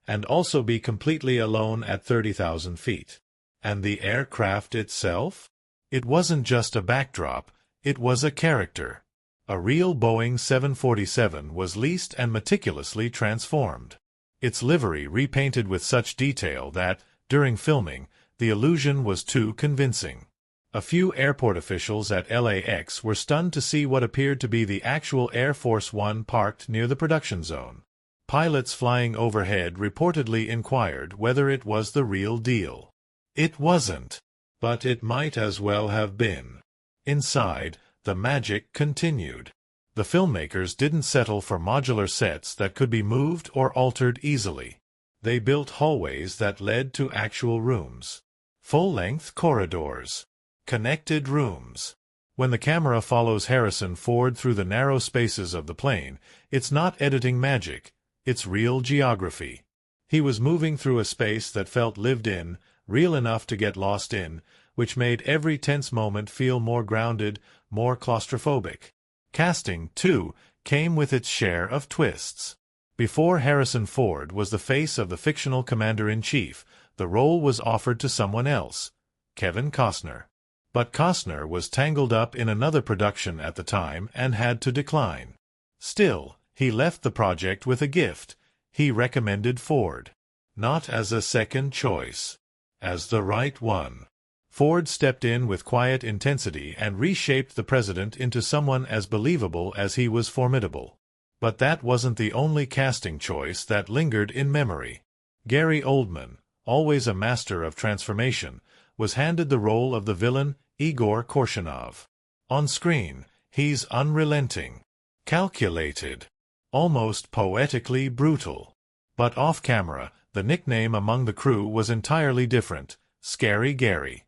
and also be completely alone at 30,000 feet. And the aircraft itself? It wasn't just a backdrop, it was a character. A real Boeing 747 was leased and meticulously transformed. Its livery repainted with such detail that, during filming, the illusion was too convincing. A few airport officials at LAX were stunned to see what appeared to be the actual Air Force One parked near the production zone. Pilots flying overhead reportedly inquired whether it was the real deal. It wasn't, but it might as well have been. Inside, the magic continued. The filmmakers didn't settle for modular sets that could be moved or altered easily. They built hallways that led to actual rooms. Full-length corridors. Connected rooms. When the camera follows Harrison Ford through the narrow spaces of the plane, it's not editing magic, it's real geography. He was moving through a space that felt lived in, real enough to get lost in, which made every tense moment feel more grounded, more claustrophobic. Casting, too, came with its share of twists. Before Harrison Ford was the face of the fictional commander-in-chief, the role was offered to someone else, Kevin Costner. But Costner was tangled up in another production at the time and had to decline. Still, he left the project with a gift. He recommended Ford. Not as a second choice. As the right one. Ford stepped in with quiet intensity and reshaped the president into someone as believable as he was formidable. But that wasn't the only casting choice that lingered in memory. Gary Oldman, always a master of transformation, was handed the role of the villain Igor Korshunov. On screen, he's unrelenting, calculated, almost poetically brutal. But off-camera, the nickname among the crew was entirely different, Scary Gary.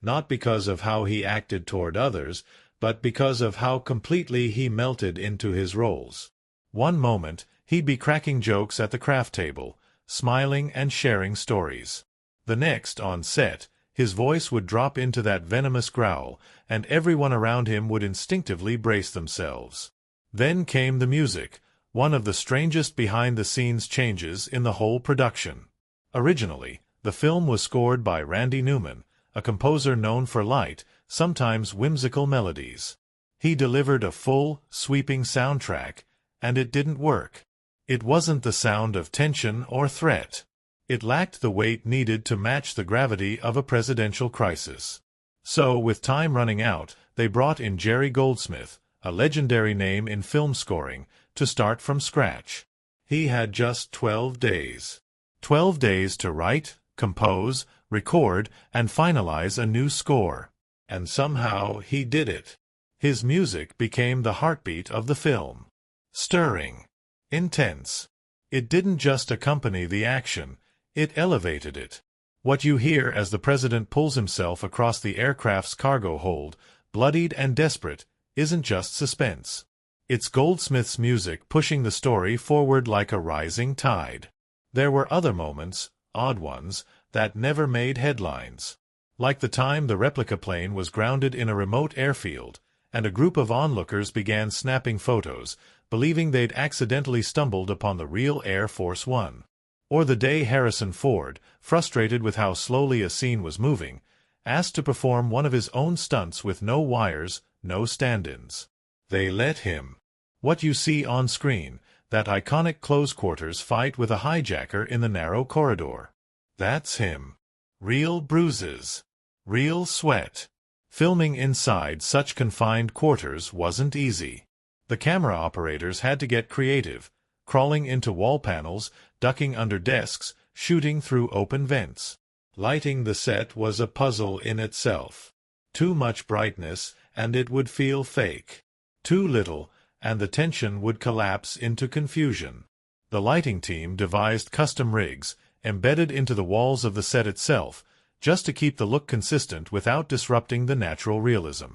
Not because of how he acted toward others, but because of how completely he melted into his roles. One moment, he'd be cracking jokes at the craft table, smiling and sharing stories. The next, on set, his voice would drop into that venomous growl, and everyone around him would instinctively brace themselves. Then came the music, one of the strangest behind-the-scenes changes in the whole production. Originally, the film was scored by Randy Newman, a composer known for light, sometimes whimsical melodies. He delivered a full, sweeping soundtrack, and it didn't work. It wasn't the sound of tension or threat. It lacked the weight needed to match the gravity of a presidential crisis. So, with time running out, they brought in Jerry Goldsmith, a legendary name in film scoring, to start from scratch. He had just 12 days. 12 days to write, compose, record, and finalize a new score. And somehow he did it. His music became the heartbeat of the film. Stirring. Intense. It didn't just accompany the action, it elevated it. What you hear as the president pulls himself across the aircraft's cargo hold, bloodied and desperate, isn't just suspense. It's Goldsmith's music pushing the story forward like a rising tide. There were other moments, odd ones, that never made headlines. Like the time the replica plane was grounded in a remote airfield, and a group of onlookers began snapping photos, believing they'd accidentally stumbled upon the real Air Force One. Or the day Harrison Ford, frustrated with how slowly a scene was moving, asked to perform one of his own stunts with no wires, no stand-ins. They let him. What you see on screen, that iconic close-quarters fight with a hijacker in the narrow corridor. That's him. Real bruises. Real sweat. Filming inside such confined quarters wasn't easy. The camera operators had to get creative, crawling into wall panels, ducking under desks, shooting through open vents. Lighting the set was a puzzle in itself. Too much brightness, and it would feel fake. Too little, and the tension would collapse into confusion. The lighting team devised custom rigs, embedded into the walls of the set itself, just to keep the look consistent without disrupting the natural realism.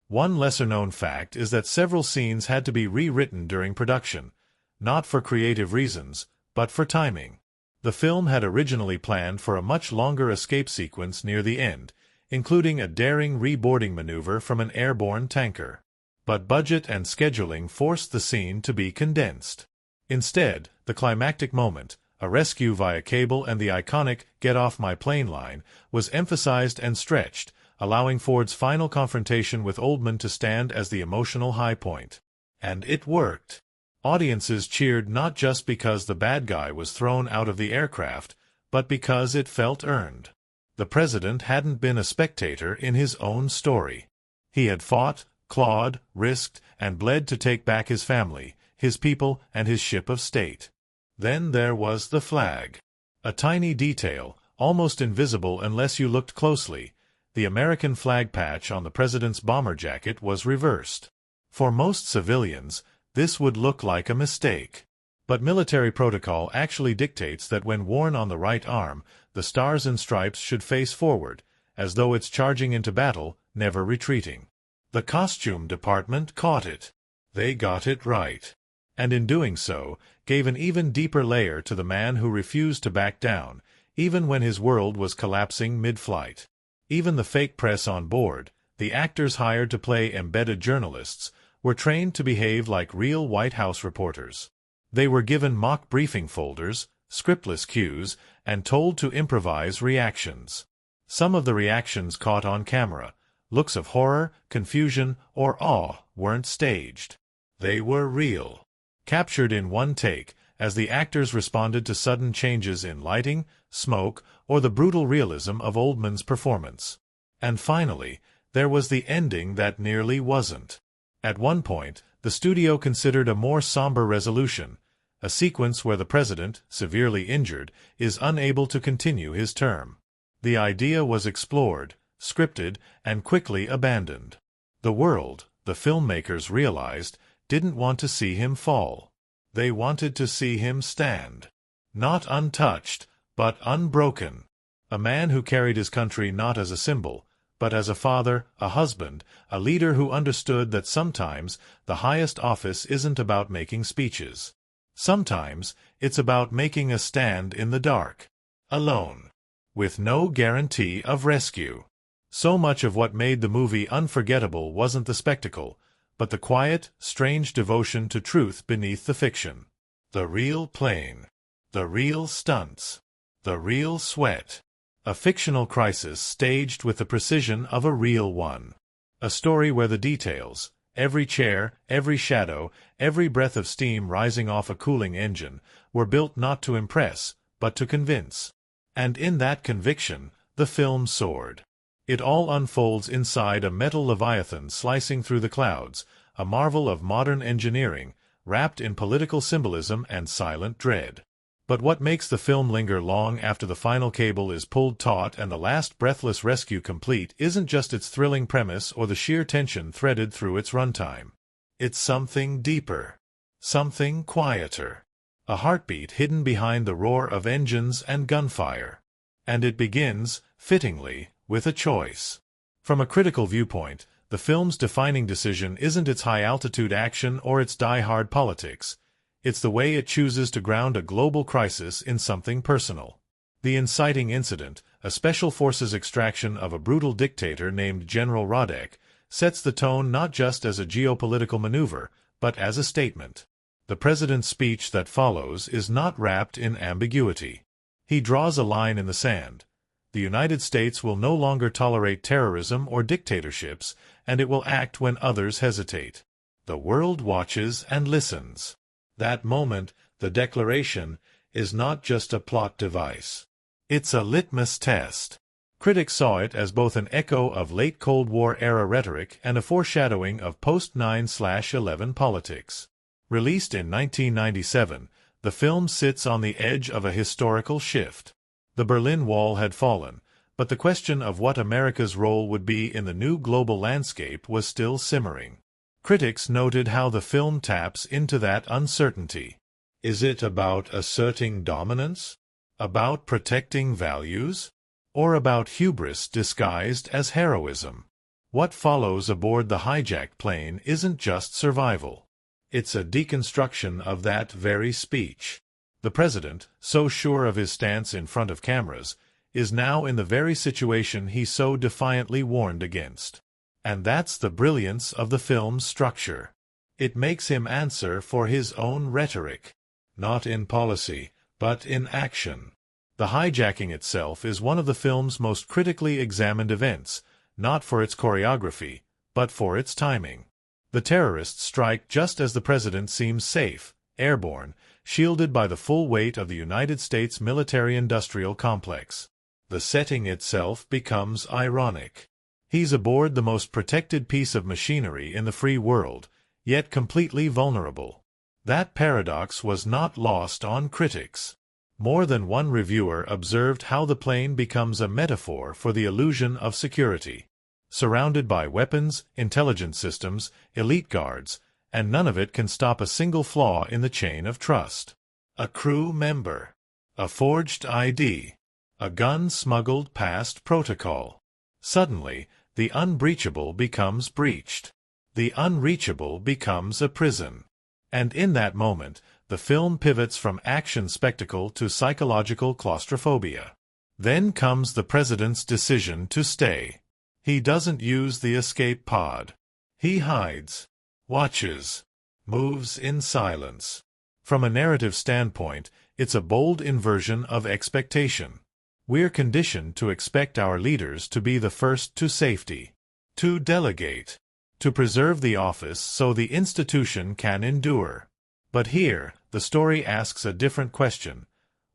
One lesser-known fact is that several scenes had to be rewritten during production, not for creative reasons, but for timing. The film had originally planned for a much longer escape sequence near the end, including a daring reboarding maneuver from an airborne tanker. But budget and scheduling forced the scene to be condensed. Instead, the climactic moment, a rescue via cable and the iconic "Get Off My Plane" line, was emphasized and stretched, allowing Ford's final confrontation with Oldman to stand as the emotional high point. And it worked. Audiences cheered not just because the bad guy was thrown out of the aircraft, but because it felt earned. The president hadn't been a spectator in his own story. He had fought, clawed, risked, and bled to take back his family, his people, and his ship of state. Then there was the flag. A tiny detail, almost invisible unless you looked closely. The American flag patch on the president's bomber jacket was reversed. For most civilians, this would look like a mistake. But military protocol actually dictates that when worn on the right arm, the stars and stripes should face forward, as though it's charging into battle, never retreating. The costume department caught it. They got it right. And in doing so, gave an even deeper layer to the man who refused to back down, even when his world was collapsing mid-flight. Even the fake press on board, the actors hired to play embedded journalists, were trained to behave like real White House reporters. They were given mock briefing folders, scriptless cues, and told to improvise reactions. Some of the reactions caught on camera, looks of horror, confusion, or awe, weren't staged. They were real. Captured in one take, as the actors responded to sudden changes in lighting, smoke, or the brutal realism of Oldman's performance. And finally, there was the ending that nearly wasn't. At one point, the studio considered a more somber resolution, a sequence where the president, severely injured, is unable to continue his term. The idea was explored, scripted, and quickly abandoned. The world, the filmmakers realized, didn't want to see him fall. They wanted to see him stand. Not untouched, but unbroken. A man who carried his country not as a symbol, but as a father, a husband, a leader who understood that sometimes the highest office isn't about making speeches. Sometimes it's about making a stand in the dark. Alone. With no guarantee of rescue. So much of what made the movie unforgettable wasn't the spectacle, but the quiet, strange devotion to truth beneath the fiction. The real plane. The real stunts. The real sweat. A fictional crisis staged with the precision of a real one. A story where the details, every chair, every shadow, every breath of steam rising off a cooling engine, were built not to impress, but to convince. And in that conviction, the film soared. It all unfolds inside a metal leviathan slicing through the clouds, a marvel of modern engineering, wrapped in political symbolism and silent dread. But what makes the film linger long after the final cable is pulled taut and the last breathless rescue complete isn't just its thrilling premise or the sheer tension threaded through its runtime. It's something deeper. Something quieter. A heartbeat hidden behind the roar of engines and gunfire. And it begins, fittingly, with a choice. From a critical viewpoint, the film's defining decision isn't its high-altitude action or its die-hard politics. It's the way it chooses to ground a global crisis in something personal. The inciting incident, a special forces extraction of a brutal dictator named General Radek, sets the tone not just as a geopolitical maneuver, but as a statement. The president's speech that follows is not wrapped in ambiguity. He draws a line in the sand. The United States will no longer tolerate terrorism or dictatorships, and it will act when others hesitate. The world watches and listens. That moment, the declaration, is not just a plot device. It's a litmus test. Critics saw it as both an echo of late Cold War-era rhetoric and a foreshadowing of post-9/11 politics. Released in 1997, the film sits on the edge of a historical shift. The Berlin Wall had fallen, but the question of what America's role would be in the new global landscape was still simmering. Critics noted how the film taps into that uncertainty. Is it about asserting dominance? About protecting values? Or about hubris disguised as heroism? What follows aboard the hijacked plane isn't just survival. It's a deconstruction of that very speech. The president, so sure of his stance in front of cameras, is now in the very situation he so defiantly warned against. And that's the brilliance of the film's structure. It makes him answer for his own rhetoric. Not in policy, but in action. The hijacking itself is one of the film's most critically examined events, not for its choreography, but for its timing. The terrorists strike just as the president seems safe, airborne, shielded by the full weight of the United States military-industrial complex. The setting itself becomes ironic. He's aboard the most protected piece of machinery in the free world, yet completely vulnerable. That paradox was not lost on critics. More than one reviewer observed how the plane becomes a metaphor for the illusion of security. Surrounded by weapons, intelligence systems, elite guards, and none of it can stop a single flaw in the chain of trust. A crew member. A forged ID. A gun smuggled past protocol. Suddenly, the unbreachable becomes breached. The unreachable becomes a prison. And in that moment, the film pivots from action spectacle to psychological claustrophobia. Then comes the president's decision to stay. He doesn't use the escape pod. He hides, watches, moves in silence. From a narrative standpoint, it's a bold inversion of expectation. We're conditioned to expect our leaders to be the first to safety, to delegate, to preserve the office so the institution can endure. But here, the story asks a different question.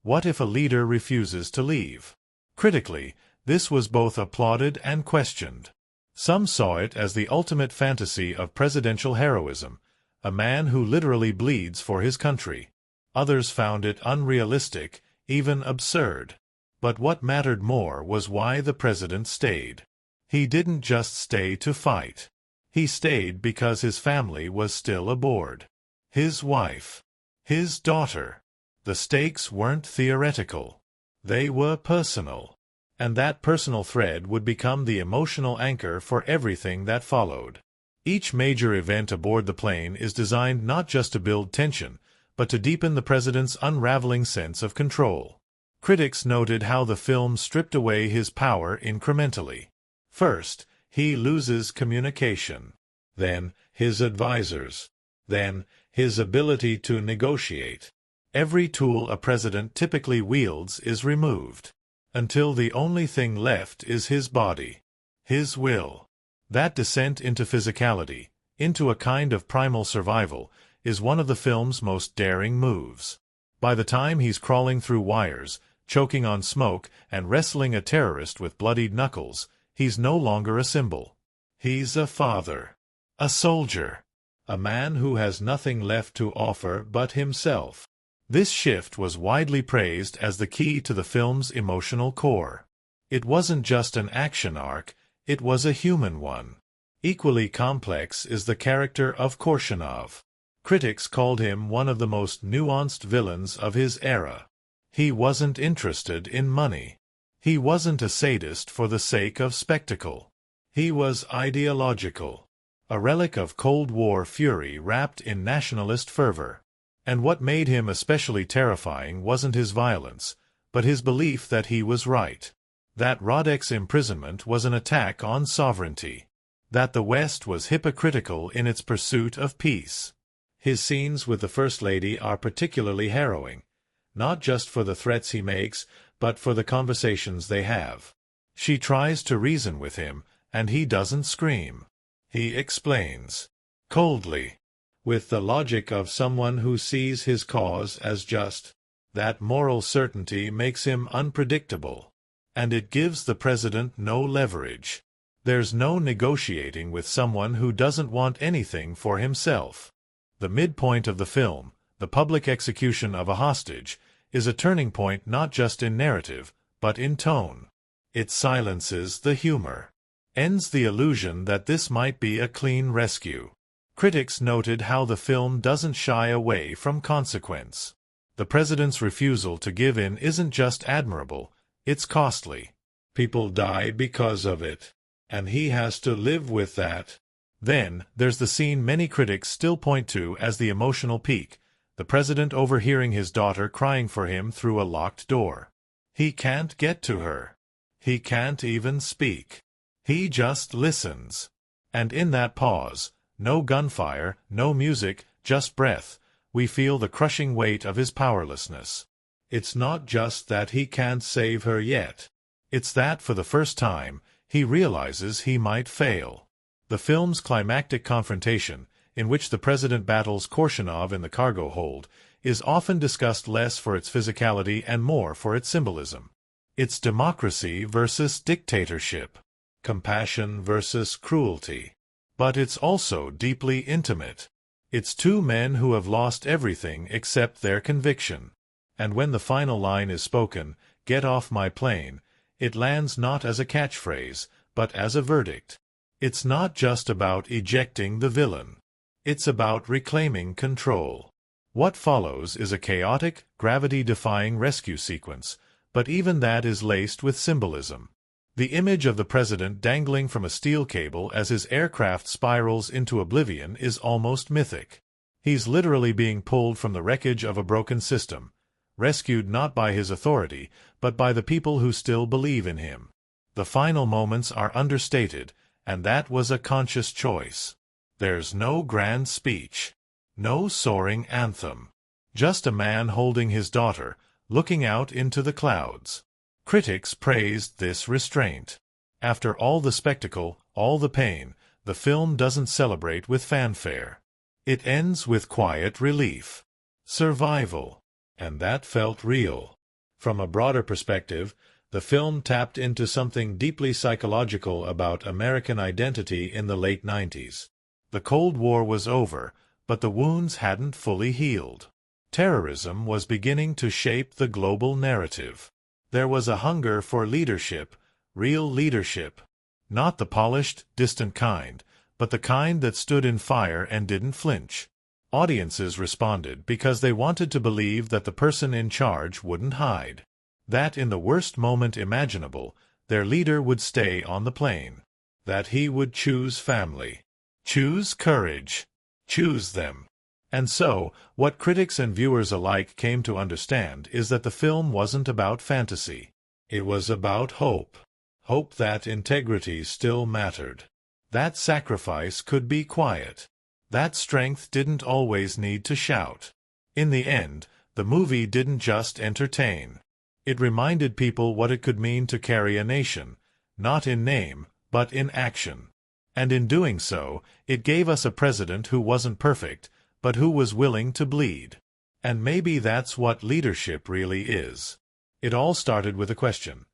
What if a leader refuses to leave? Critically, this was both applauded and questioned. Some saw it as the ultimate fantasy of presidential heroism, a man who literally bleeds for his country. Others found it unrealistic, even absurd. But what mattered more was why the president stayed. He didn't just stay to fight. He stayed because his family was still aboard. His wife. His daughter. The stakes weren't theoretical. They were personal. And that personal thread would become the emotional anchor for everything that followed. Each major event aboard the plane is designed not just to build tension, but to deepen the president's unraveling sense of control. Critics noted how the film stripped away his power incrementally. First, he loses communication. then his advisors, then his ability to negotiate. Every tool a president typically wields is removed, until the only thing left is his body, his will. That descent into physicality, into a kind of primal survival, is one of the film's most daring moves. By the time he's crawling through wires, choking on smoke, and wrestling a terrorist with bloodied knuckles, he's no longer a symbol. He's a father, a soldier, a man who has nothing left to offer but himself. This shift was widely praised as the key to the film's emotional core. It wasn't just an action arc, it was a human one. Equally complex is the character of Korshunov. Critics called him one of the most nuanced villains of his era. He wasn't interested in money. He wasn't a sadist for the sake of spectacle. He was ideological, a relic of Cold War fury wrapped in nationalist fervor. And what made him especially terrifying wasn't his violence, but his belief that he was right. That Radek's imprisonment was an attack on sovereignty. That the West was hypocritical in its pursuit of peace. His scenes with the First Lady are particularly harrowing, not just for the threats he makes, but for the conversations they have. She tries to reason with him, and he doesn't scream. He explains, coldly, with the logic of someone who sees his cause as just. That moral certainty makes him unpredictable, and it gives the president no leverage. There's no negotiating with someone who doesn't want anything for himself. The midpoint of the film, the public execution of a hostage, is a turning point not just in narrative, but in tone. It silences the humor, ends the illusion that this might be a clean rescue. Critics noted how the film doesn't shy away from consequence. The president's refusal to give in isn't just admirable, it's costly. People die because of it, and he has to live with that. Then, there's the scene many critics still point to as the emotional peak, the president overhearing his daughter crying for him through a locked door. He can't get to her. He can't even speak. He just listens. And in that pause, no gunfire, no music, just breath, we feel the crushing weight of his powerlessness. It's not just that he can't save her yet. It's that, for the first time, he realizes he might fail. The film's climactic confrontation, in which the president battles Korshunov in the cargo hold, is often discussed less for its physicality and more for its symbolism. It's democracy versus dictatorship, compassion versus cruelty. But it's also deeply intimate. It's two men who have lost everything except their conviction. And when the final line is spoken, "Get off my plane," it lands not as a catchphrase, but as a verdict. It's not just about ejecting the villain. It's about reclaiming control. What follows is a chaotic, gravity-defying rescue sequence, but even that is laced with symbolism. The image of the president dangling from a steel cable as his aircraft spirals into oblivion is almost mythic. He's literally being pulled from the wreckage of a broken system, rescued not by his authority, but by the people who still believe in him. The final moments are understated, and that was a conscious choice. There's no grand speech, no soaring anthem, just a man holding his daughter, looking out into the clouds. Critics praised this restraint. After all the spectacle, all the pain, the film doesn't celebrate with fanfare. It ends with quiet relief. Survival. And that felt real. From a broader perspective, the film tapped into something deeply psychological about American identity in the late 90s. The Cold War was over, but the wounds hadn't fully healed. Terrorism was beginning to shape the global narrative. There was a hunger for leadership, real leadership. Not the polished, distant kind, but the kind that stood in fire and didn't flinch. Audiences responded because they wanted to believe that the person in charge wouldn't hide. That in the worst moment imaginable, their leader would stay on the plane. That he would choose family. Choose courage. Choose them. And so, what critics and viewers alike came to understand is that the film wasn't about fantasy. It was about hope. Hope that integrity still mattered. That sacrifice could be quiet. That strength didn't always need to shout. In the end, the movie didn't just entertain. It reminded people what it could mean to carry a nation, not in name, but in action. And in doing so, it gave us a president who wasn't perfect, but who was willing to bleed. And maybe that's what leadership really is. It all started with a question.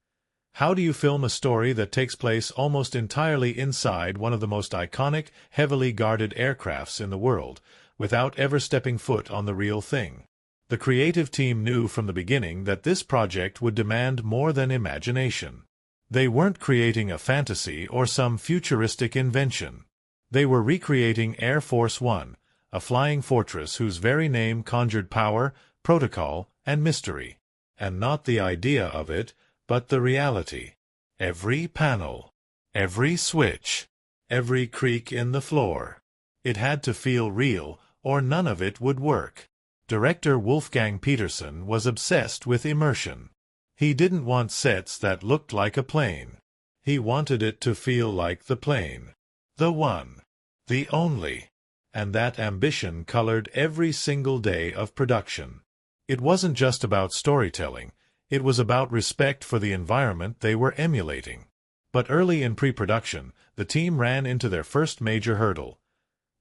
How do you film a story that takes place almost entirely inside one of the most iconic, heavily guarded aircrafts in the world, without ever stepping foot on the real thing? The creative team knew from the beginning that this project would demand more than imagination. They weren't creating a fantasy or some futuristic invention. They were recreating Air Force One, a flying fortress whose very name conjured power, protocol, and mystery. And not the idea of it, but the reality. Every panel, every switch, every creak in the floor. It had to feel real, or none of it would work. Director Wolfgang Petersen was obsessed with immersion. He didn't want sets that looked like a plane. He wanted it to feel like the plane. The one. The only. And that ambition colored every single day of production. It wasn't just about storytelling. It was about respect for the environment they were emulating. But early in pre-production, the team ran into their first major hurdle.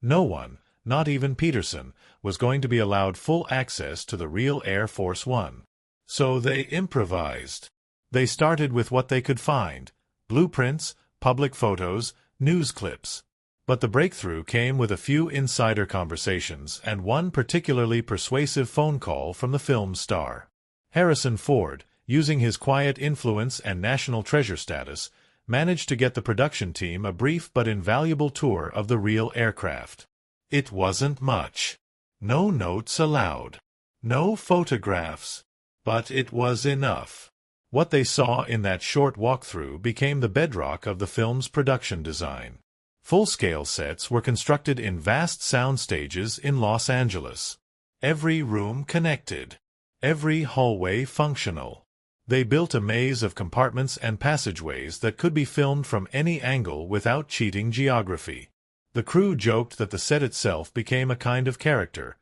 No one, not even Petersen, was going to be allowed full access to the real Air Force One. So they improvised. They started with what they could find: blueprints, public photos, news clips. But the breakthrough came with a few insider conversations and one particularly persuasive phone call from the film's star. Harrison Ford, using his quiet influence and national treasure status, managed to get the production team a brief but invaluable tour of the real aircraft. It wasn't much. No notes allowed. No photographs. But it was enough. What they saw in that short walkthrough became the bedrock of the film's production design. Full-scale sets were constructed in vast sound stages in Los Angeles. Every room connected. Every hallway functional. They built a maze of compartments and passageways that could be filmed from any angle without cheating geography. The crew joked that the set itself became a kind of character,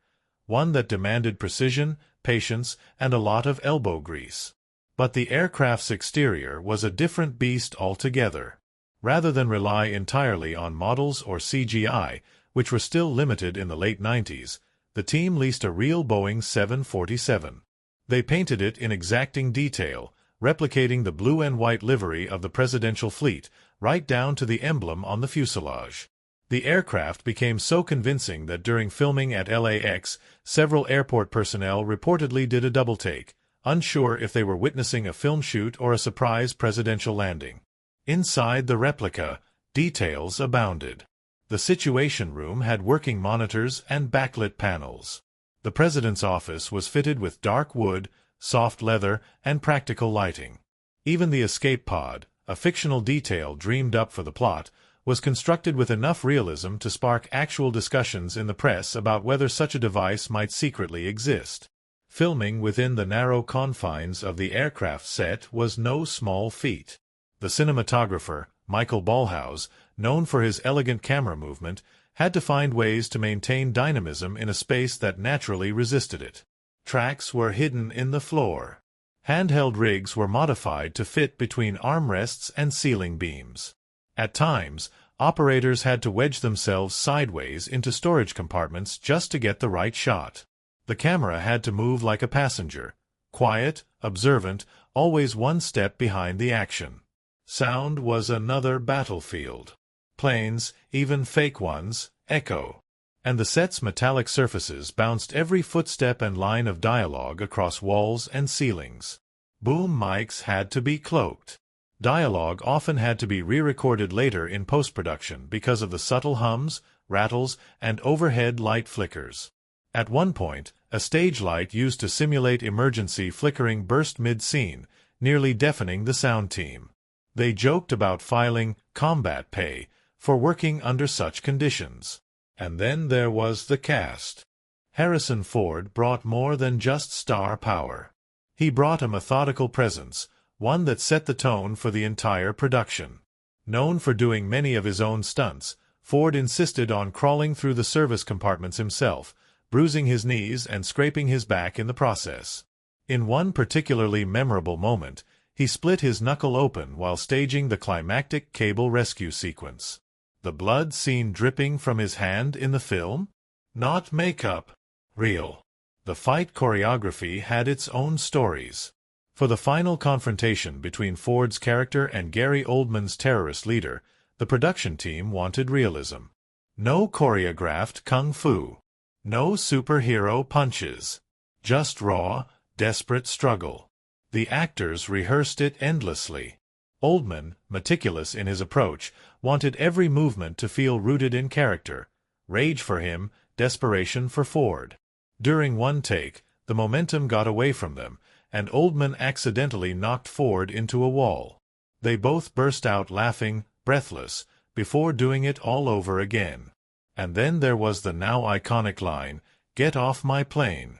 one that demanded precision, patience, and a lot of elbow grease. But the aircraft's exterior was a different beast altogether. Rather than rely entirely on models or CGI, which were still limited in the late 90s, the team leased a real Boeing 747. They painted it in exacting detail, replicating the blue and white livery of the presidential fleet, right down to the emblem on the fuselage. The aircraft became so convincing that during filming at LAX, several airport personnel reportedly did a double-take, unsure if they were witnessing a film shoot or a surprise presidential landing. Inside the replica, details abounded. The Situation Room had working monitors and backlit panels. The president's office was fitted with dark wood, soft leather, and practical lighting. Even the escape pod, a fictional detail dreamed up for the plot, was constructed with enough realism to spark actual discussions in the press about whether such a device might secretly exist. Filming within the narrow confines of the aircraft set was no small feat. The cinematographer, Michael Ballhaus, known for his elegant camera movement, had to find ways to maintain dynamism in a space that naturally resisted it. Tracks were hidden in the floor. Handheld rigs were modified to fit between armrests and ceiling beams. At times, operators had to wedge themselves sideways into storage compartments just to get the right shot. The camera had to move like a passenger, quiet, observant, always one step behind the action. Sound was another battlefield. Planes, even fake ones, echo. And the set's metallic surfaces bounced every footstep and line of dialogue across walls and ceilings. Boom mics had to be cloaked. Dialogue often had to be re-recorded later in post-production because of the subtle hums, rattles, and overhead light flickers. At one point, a stage light used to simulate emergency flickering burst mid-scene, nearly deafening the sound team. They joked about filing combat pay for working under such conditions. And then there was the cast. Harrison Ford brought more than just star power. He brought a methodical presence, one that set the tone for the entire production. Known for doing many of his own stunts, Ford insisted on crawling through the service compartments himself, bruising his knees and scraping his back in the process. In one particularly memorable moment, he split his knuckle open while staging the climactic cable rescue sequence. The blood seen dripping from his hand in the film? Not makeup. Real. The fight choreography had its own stories. For the final confrontation between Ford's character and Gary Oldman's terrorist leader, the production team wanted realism. No choreographed kung fu. No superhero punches. Just raw, desperate struggle. The actors rehearsed it endlessly. Oldman, meticulous in his approach, wanted every movement to feel rooted in character. Rage for him, desperation for Ford. During one take, the momentum got away from them, and Oldman accidentally knocked Ford into a wall. They both burst out laughing, breathless, before doing it all over again. And then there was the now iconic line, "Get off my plane."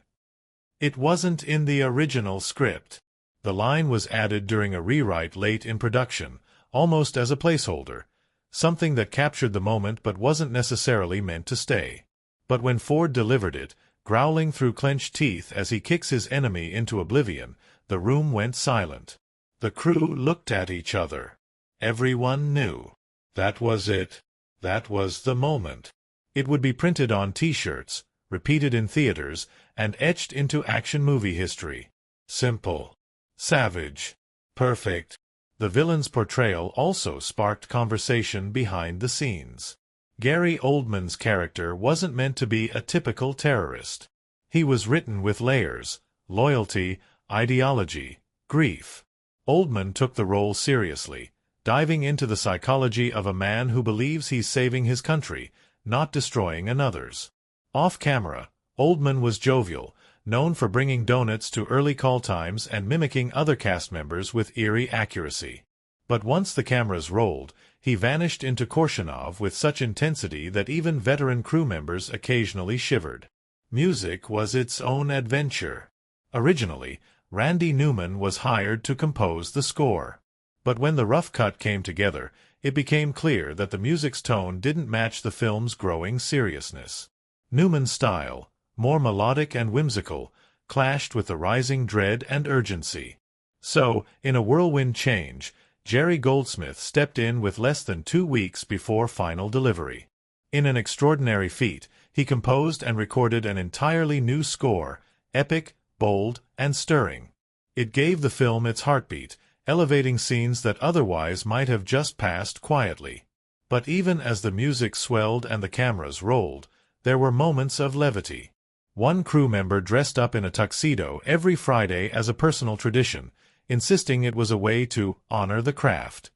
It wasn't in the original script. The line was added during a rewrite late in production, almost as a placeholder, something that captured the moment but wasn't necessarily meant to stay. But when Ford delivered it, growling through clenched teeth as he kicks his enemy into oblivion, the room went silent. The crew looked at each other. Everyone knew. That was it. That was the moment. It would be printed on T-shirts, repeated in theaters, and etched into action movie history. Simple. Savage. Perfect. The villain's portrayal also sparked conversation behind the scenes. Gary Oldman's character wasn't meant to be a typical terrorist. He was written with layers, loyalty, ideology, grief. Oldman took the role seriously, diving into the psychology of a man who believes he's saving his country, not destroying another's. Off-camera, Oldman was jovial, known for bringing donuts to early call times and mimicking other cast members with eerie accuracy. But once the cameras rolled, he vanished into Korshunov with such intensity that even veteran crew members occasionally shivered. Music was its own adventure. Originally, Randy Newman was hired to compose the score. But when the rough cut came together, it became clear that the music's tone didn't match the film's growing seriousness. Newman's style, more melodic and whimsical, clashed with the rising dread and urgency. So, in a whirlwind change, Jerry Goldsmith stepped in with less than 2 weeks before final delivery. In an extraordinary feat, he composed and recorded an entirely new score, epic, bold, and stirring. It gave the film its heartbeat, elevating scenes that otherwise might have just passed quietly. But even as the music swelled and the cameras rolled, there were moments of levity. One crew member dressed up in a tuxedo every Friday as a personal tradition, insisting it was a way to honor the craft.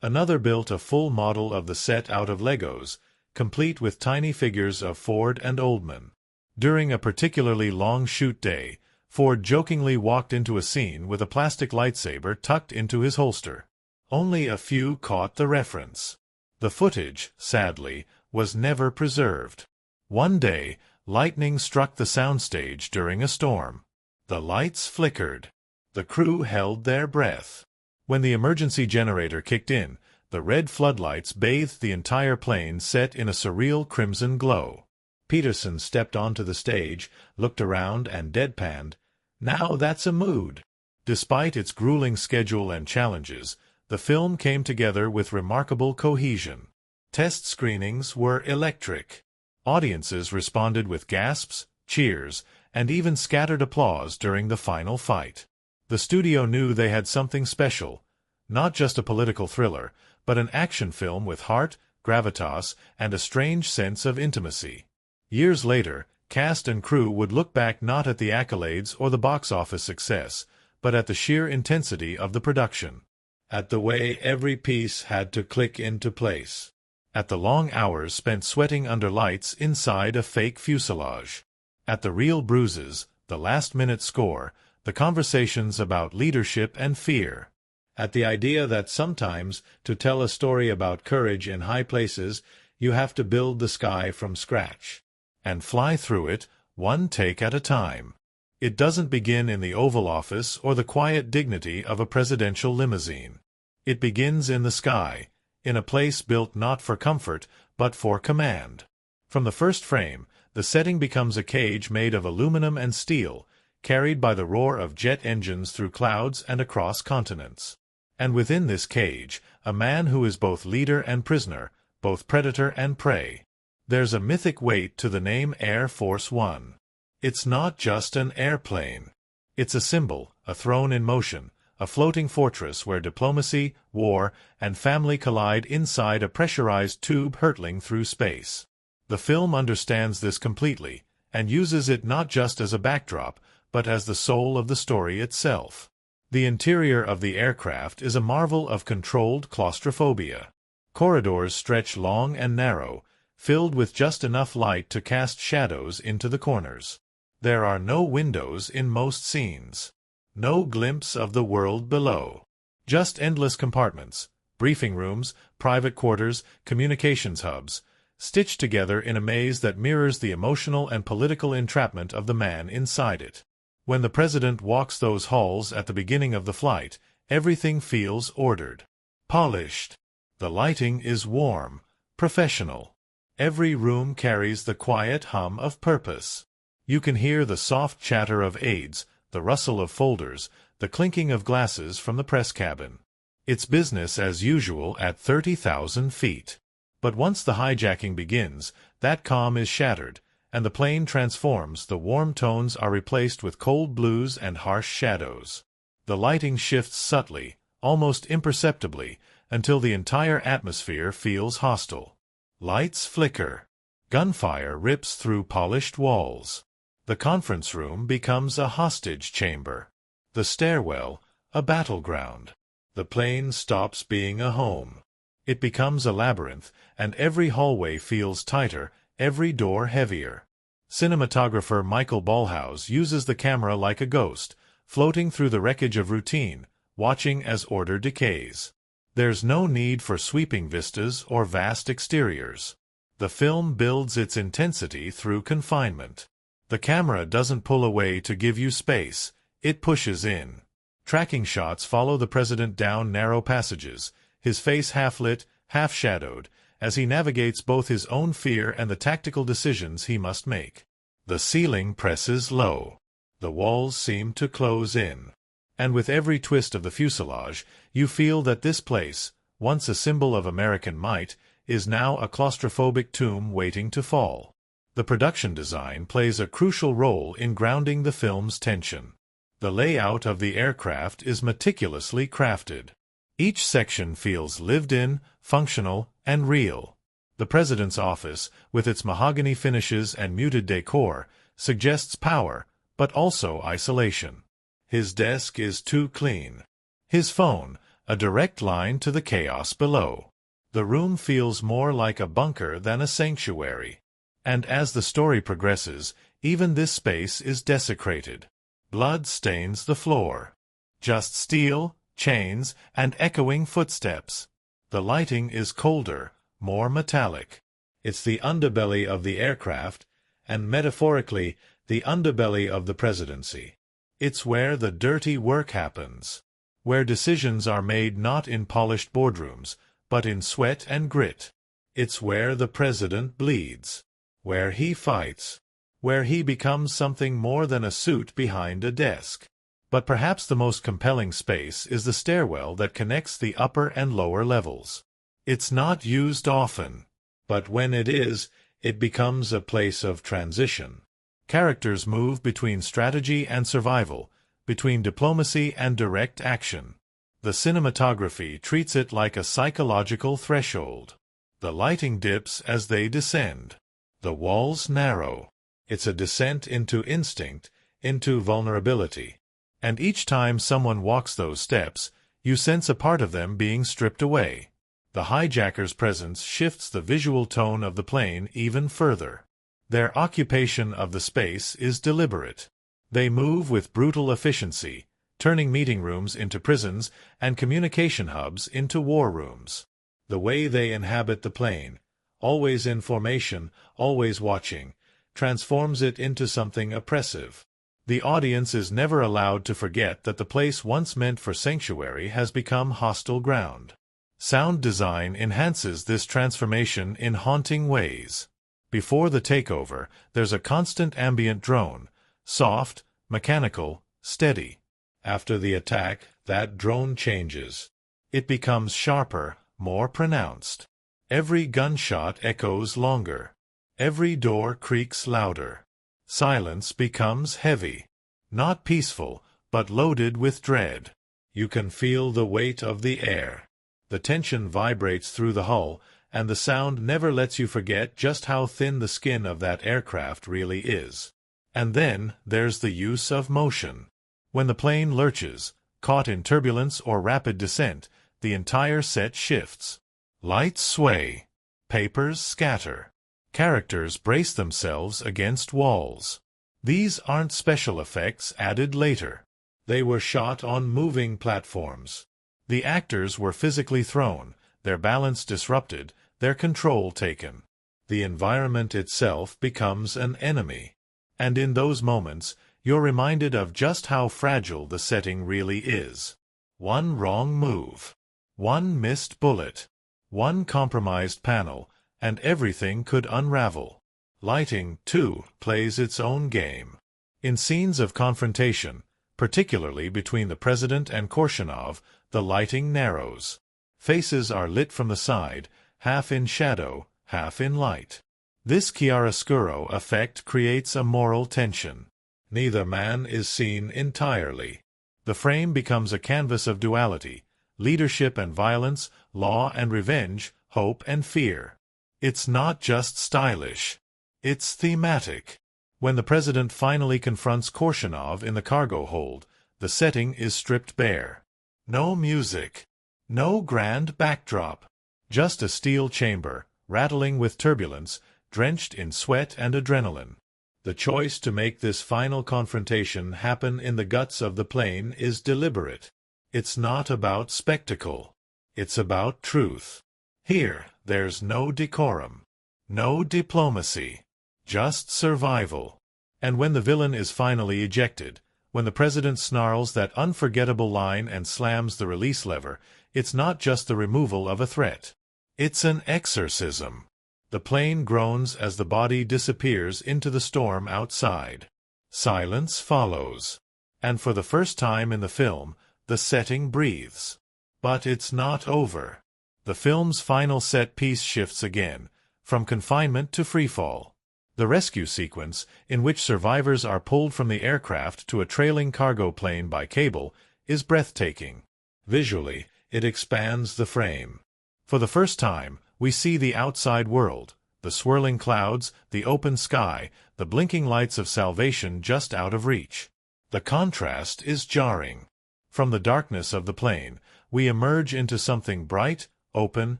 Another built a full model of the set out of Legos, complete with tiny figures of Ford and Oldman. During a particularly long shoot day, Ford jokingly walked into a scene with a plastic lightsaber tucked into his holster. Only a few caught the reference. The footage, sadly, was never preserved. One day, lightning struck the soundstage during a storm. The lights flickered. The crew held their breath. When the emergency generator kicked in, the red floodlights bathed the entire plane set in a surreal crimson glow. Petersen stepped onto the stage, looked around and deadpanned, "Now that's a mood." Despite its grueling schedule and challenges, the film came together with remarkable cohesion. Test screenings were electric. Audiences responded with gasps, cheers, and even scattered applause during the final fight. The studio knew they had something special, not just a political thriller, but an action film with heart, gravitas, and a strange sense of intimacy. Years later, cast and crew would look back not at the accolades or the box office success, but at the sheer intensity of the production. At the way every piece had to click into place. At the long hours spent sweating under lights inside a fake fuselage. At the real bruises, the last-minute score, the conversations about leadership and fear. At the idea that sometimes, to tell a story about courage in high places, you have to build the sky from scratch. And fly through it, one take at a time. It doesn't begin in the Oval Office or the quiet dignity of a presidential limousine. It begins in the sky, in a place built not for comfort, but for command. From the first frame, the setting becomes a cage made of aluminum and steel, carried by the roar of jet engines through clouds and across continents. And within this cage, a man who is both leader and prisoner, both predator and prey. There's a mythic weight to the name Air Force One. It's not just an airplane. It's a symbol, a throne in motion, a floating fortress where diplomacy, war, and family collide inside a pressurized tube hurtling through space. The film understands this completely, and uses it not just as a backdrop, but as the soul of the story itself. The interior of the aircraft is a marvel of controlled claustrophobia. Corridors stretch long and narrow, filled with just enough light to cast shadows into the corners. There are no windows in most scenes. No glimpse of the world below. Just endless compartments, briefing rooms, private quarters, communications hubs, stitched together in a maze that mirrors the emotional and political entrapment of the man inside it. When the president walks those halls at the beginning of the flight, everything feels ordered, polished. The lighting is warm, professional. Every room carries the quiet hum of purpose. You can hear the soft chatter of aides, the rustle of folders, the clinking of glasses from the press cabin. It's business as usual at 30,000 feet. But once the hijacking begins, that calm is shattered, and the plane transforms. The warm tones are replaced with cold blues and harsh shadows. The lighting shifts subtly, almost imperceptibly, until the entire atmosphere feels hostile. Lights flicker. Gunfire rips through polished walls. The conference room becomes a hostage chamber. The stairwell, a battleground. The plane stops being a home. It becomes a labyrinth, and every hallway feels tighter, every door heavier. Cinematographer Michael Ballhaus uses the camera like a ghost, floating through the wreckage of routine, watching as order decays. There's no need for sweeping vistas or vast exteriors. The film builds its intensity through confinement. The camera doesn't pull away to give you space, it pushes in. Tracking shots follow the president down narrow passages, his face half-lit, half-shadowed, as he navigates both his own fear and the tactical decisions he must make. The ceiling presses low. The walls seem to close in. And with every twist of the fuselage, you feel that this place, once a symbol of American might, is now a claustrophobic tomb waiting to fall. The production design plays a crucial role in grounding the film's tension. The layout of the aircraft is meticulously crafted. Each section feels lived in, functional, and real. The president's office, with its mahogany finishes and muted decor, suggests power, but also isolation. His desk is too clean. His phone, a direct line to the chaos below. The room feels more like a bunker than a sanctuary. And as the story progresses, even this space is desecrated. Blood stains the floor. Just steel, chains, and echoing footsteps. The lighting is colder, more metallic. It's the underbelly of the aircraft, and metaphorically, the underbelly of the presidency. It's where the dirty work happens. Where decisions are made not in polished boardrooms, but in sweat and grit. It's where the president bleeds. Where he fights. Where he becomes something more than a suit behind a desk. But perhaps the most compelling space is the stairwell that connects the upper and lower levels. It's not used often, but when it is, it becomes a place of transition. Characters move between strategy and survival, between diplomacy and direct action. The cinematography treats it like a psychological threshold. The lighting dips as they descend. The walls narrow. It's a descent into instinct, into vulnerability. And each time someone walks those steps, you sense a part of them being stripped away. The hijacker's presence shifts the visual tone of the plane even further. Their occupation of the space is deliberate. They move with brutal efficiency, turning meeting rooms into prisons and communication hubs into war rooms. The way they inhabit the plane, always in formation, always watching, transforms it into something oppressive. The audience is never allowed to forget that the place once meant for sanctuary has become hostile ground. Sound design enhances this transformation in haunting ways. Before the takeover, there's a constant ambient drone, soft, mechanical, steady. After the attack, that drone changes. It becomes sharper, more pronounced. Every gunshot echoes longer. Every door creaks louder. Silence becomes heavy. Not peaceful, but loaded with dread. You can feel the weight of the air. The tension vibrates through the hull, and the sound never lets you forget just how thin the skin of that aircraft really is. And then there's the use of motion. When the plane lurches, caught in turbulence or rapid descent, the entire set shifts. Lights sway. Papers scatter. Characters brace themselves against walls. These aren't special effects added later. They were shot on moving platforms. The actors were physically thrown, their balance disrupted, their control taken. The environment itself becomes an enemy. And in those moments, you're reminded of just how fragile the setting really is. One wrong move. One missed bullet. One compromised panel, and everything could unravel. Lighting, too, plays its own game. In scenes of confrontation, particularly between the president and Korshunov, the lighting narrows. Faces are lit from the side, half in shadow, half in light. This chiaroscuro effect creates a moral tension. Neither man is seen entirely. The frame becomes a canvas of duality, leadership and violence, law and revenge, hope and fear. It's not just stylish. It's thematic. When the president finally confronts Korshunov in the cargo hold, the setting is stripped bare. No music. No grand backdrop. Just a steel chamber, rattling with turbulence, drenched in sweat and adrenaline. The choice to make this final confrontation happen in the guts of the plane is deliberate. It's not about spectacle. It's about truth. Here, there's no decorum. No diplomacy. Just survival. And when the villain is finally ejected, when the president snarls that unforgettable line and slams the release lever, it's not just the removal of a threat. It's an exorcism. The plane groans as the body disappears into the storm outside. Silence follows. And for the first time in the film, the setting breathes. But it's not over. The film's final set piece shifts again, from confinement to freefall. The rescue sequence, in which survivors are pulled from the aircraft to a trailing cargo plane by cable, is breathtaking. Visually, it expands the frame. For the first time, we see the outside world, the swirling clouds, the open sky, the blinking lights of salvation just out of reach. The contrast is jarring. From the darkness of the plane, we emerge into something bright, open,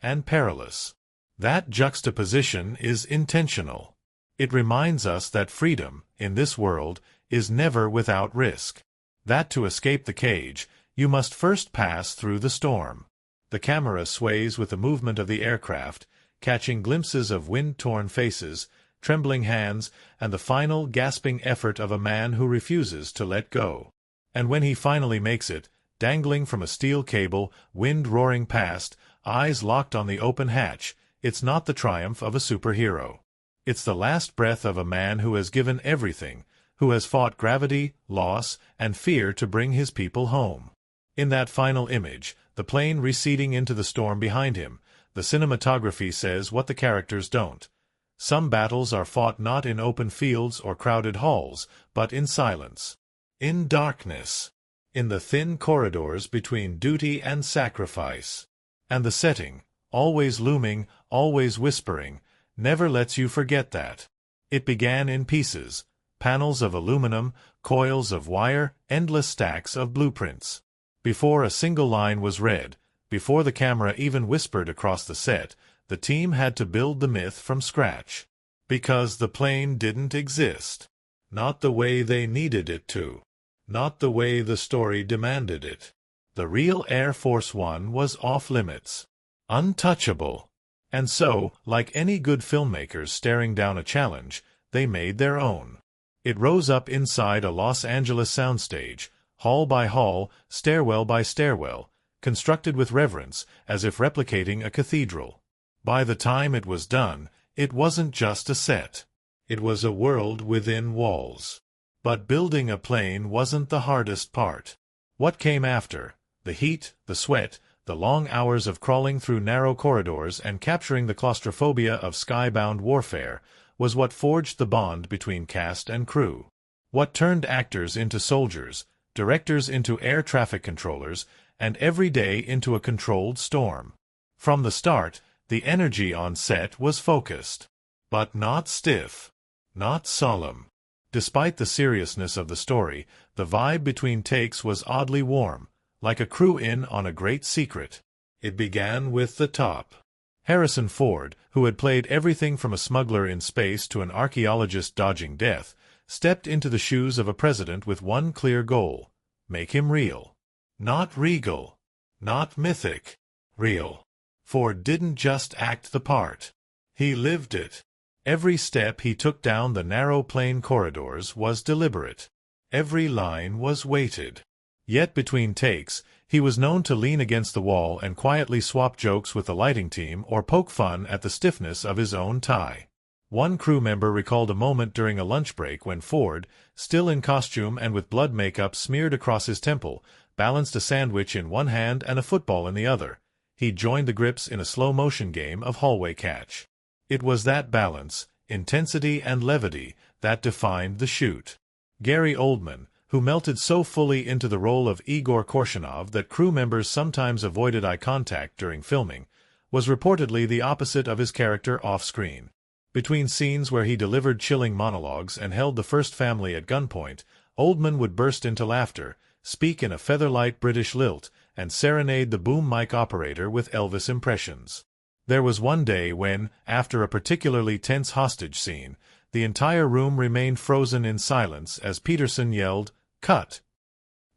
and perilous. That juxtaposition is intentional. It reminds us that freedom, in this world, is never without risk. That to escape the cage, you must first pass through the storm. The camera sways with the movement of the aircraft, catching glimpses of wind-torn faces, trembling hands, and the final gasping effort of a man who refuses to let go. And when he finally makes it, dangling from a steel cable, wind roaring past, eyes locked on the open hatch, it's not the triumph of a superhero. It's the last breath of a man who has given everything, who has fought gravity, loss, and fear to bring his people home. In that final image, the plane receding into the storm behind him, the cinematography says what the characters don't. Some battles are fought not in open fields or crowded halls, but in silence. In darkness. In the thin corridors between duty and sacrifice. And the setting, always looming, always whispering, never lets you forget that. It began in pieces, panels of aluminum, coils of wire, endless stacks of blueprints. Before a single line was read, before the camera even whispered across the set, the team had to build the myth from scratch. Because the plane didn't exist. Not the way they needed it to. Not the way the story demanded it. The real Air Force One was off-limits. Untouchable. And so, like any good filmmakers staring down a challenge, they made their own. It rose up inside a Los Angeles soundstage, hall by hall, stairwell by stairwell, constructed with reverence, as if replicating a cathedral. By the time it was done, it wasn't just a set. It was a world within walls. But building a plane wasn't the hardest part. What came after, the heat, the sweat, the long hours of crawling through narrow corridors and capturing the claustrophobia of skybound warfare, was what forged the bond between cast and crew. What turned actors into soldiers, directors into air traffic controllers, and every day into a controlled storm. From the start, the energy on set was focused. But not stiff. Not solemn. Despite the seriousness of the story, the vibe between takes was oddly warm, like a crew in on a great secret. It began with the top. Harrison Ford, who had played everything from a smuggler in space to an archaeologist dodging death, stepped into the shoes of a president with one clear goal: make him real. Not regal. Not mythic. Real. Ford didn't just act the part. He lived it. Every step he took down the narrow plane corridors was deliberate. Every line was weighted. Yet between takes, he was known to lean against the wall and quietly swap jokes with the lighting team or poke fun at the stiffness of his own tie. One crew member recalled a moment during a lunch break when Ford, still in costume and with blood makeup smeared across his temple, balanced a sandwich in one hand and a football in the other. He joined the grips in a slow-motion game of hallway catch. It was that balance, intensity and levity, that defined the shoot. Gary Oldman, who melted so fully into the role of Igor Korshunov that crew members sometimes avoided eye contact during filming, was reportedly the opposite of his character off-screen. Between scenes where he delivered chilling monologues and held the first family at gunpoint, Oldman would burst into laughter, speak in a feather-light British lilt, and serenade the boom mic operator with Elvis impressions. There was one day when, after a particularly tense hostage scene, the entire room remained frozen in silence as Petersen yelled, "Cut!"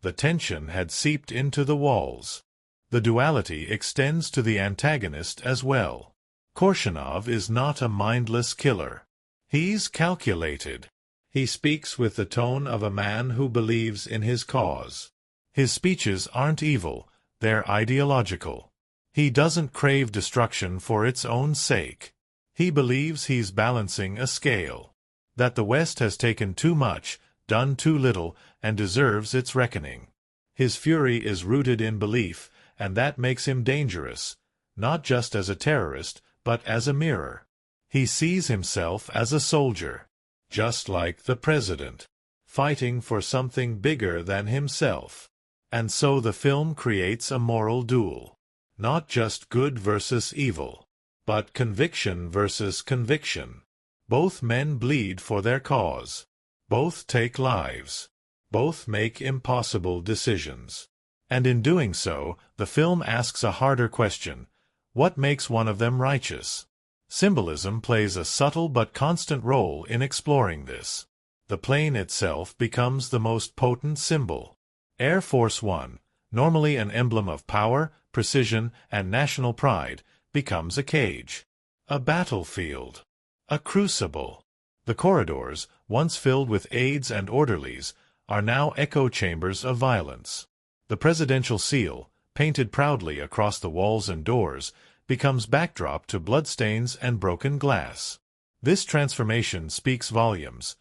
The tension had seeped into the walls. The duality extends to the antagonist as well. Korshunov is not a mindless killer. He's calculated. He speaks with the tone of a man who believes in his cause. His speeches aren't evil, they're ideological. He doesn't crave destruction for its own sake. He believes he's balancing a scale. That the West has taken too much, done too little, and deserves its reckoning. His fury is rooted in belief, and that makes him dangerous, not just as a terrorist, but as a mirror. He sees himself as a soldier, just like the president, fighting for something bigger than himself. And so the film creates a moral duel. Not just good versus evil, but conviction versus conviction. Both men bleed for their cause. Both take lives. Both make impossible decisions. And in doing so, the film asks a harder question: what makes one of them righteous? Symbolism plays a subtle but constant role in exploring this. The plane itself becomes the most potent symbol. Air Force One, normally an emblem of power, precision, and national pride, becomes a cage. A battlefield. A crucible. The corridors, once filled with aides and orderlies, are now echo chambers of violence. The presidential seal, painted proudly across the walls and doors, becomes backdrop to bloodstains and broken glass. This transformation speaks volumes.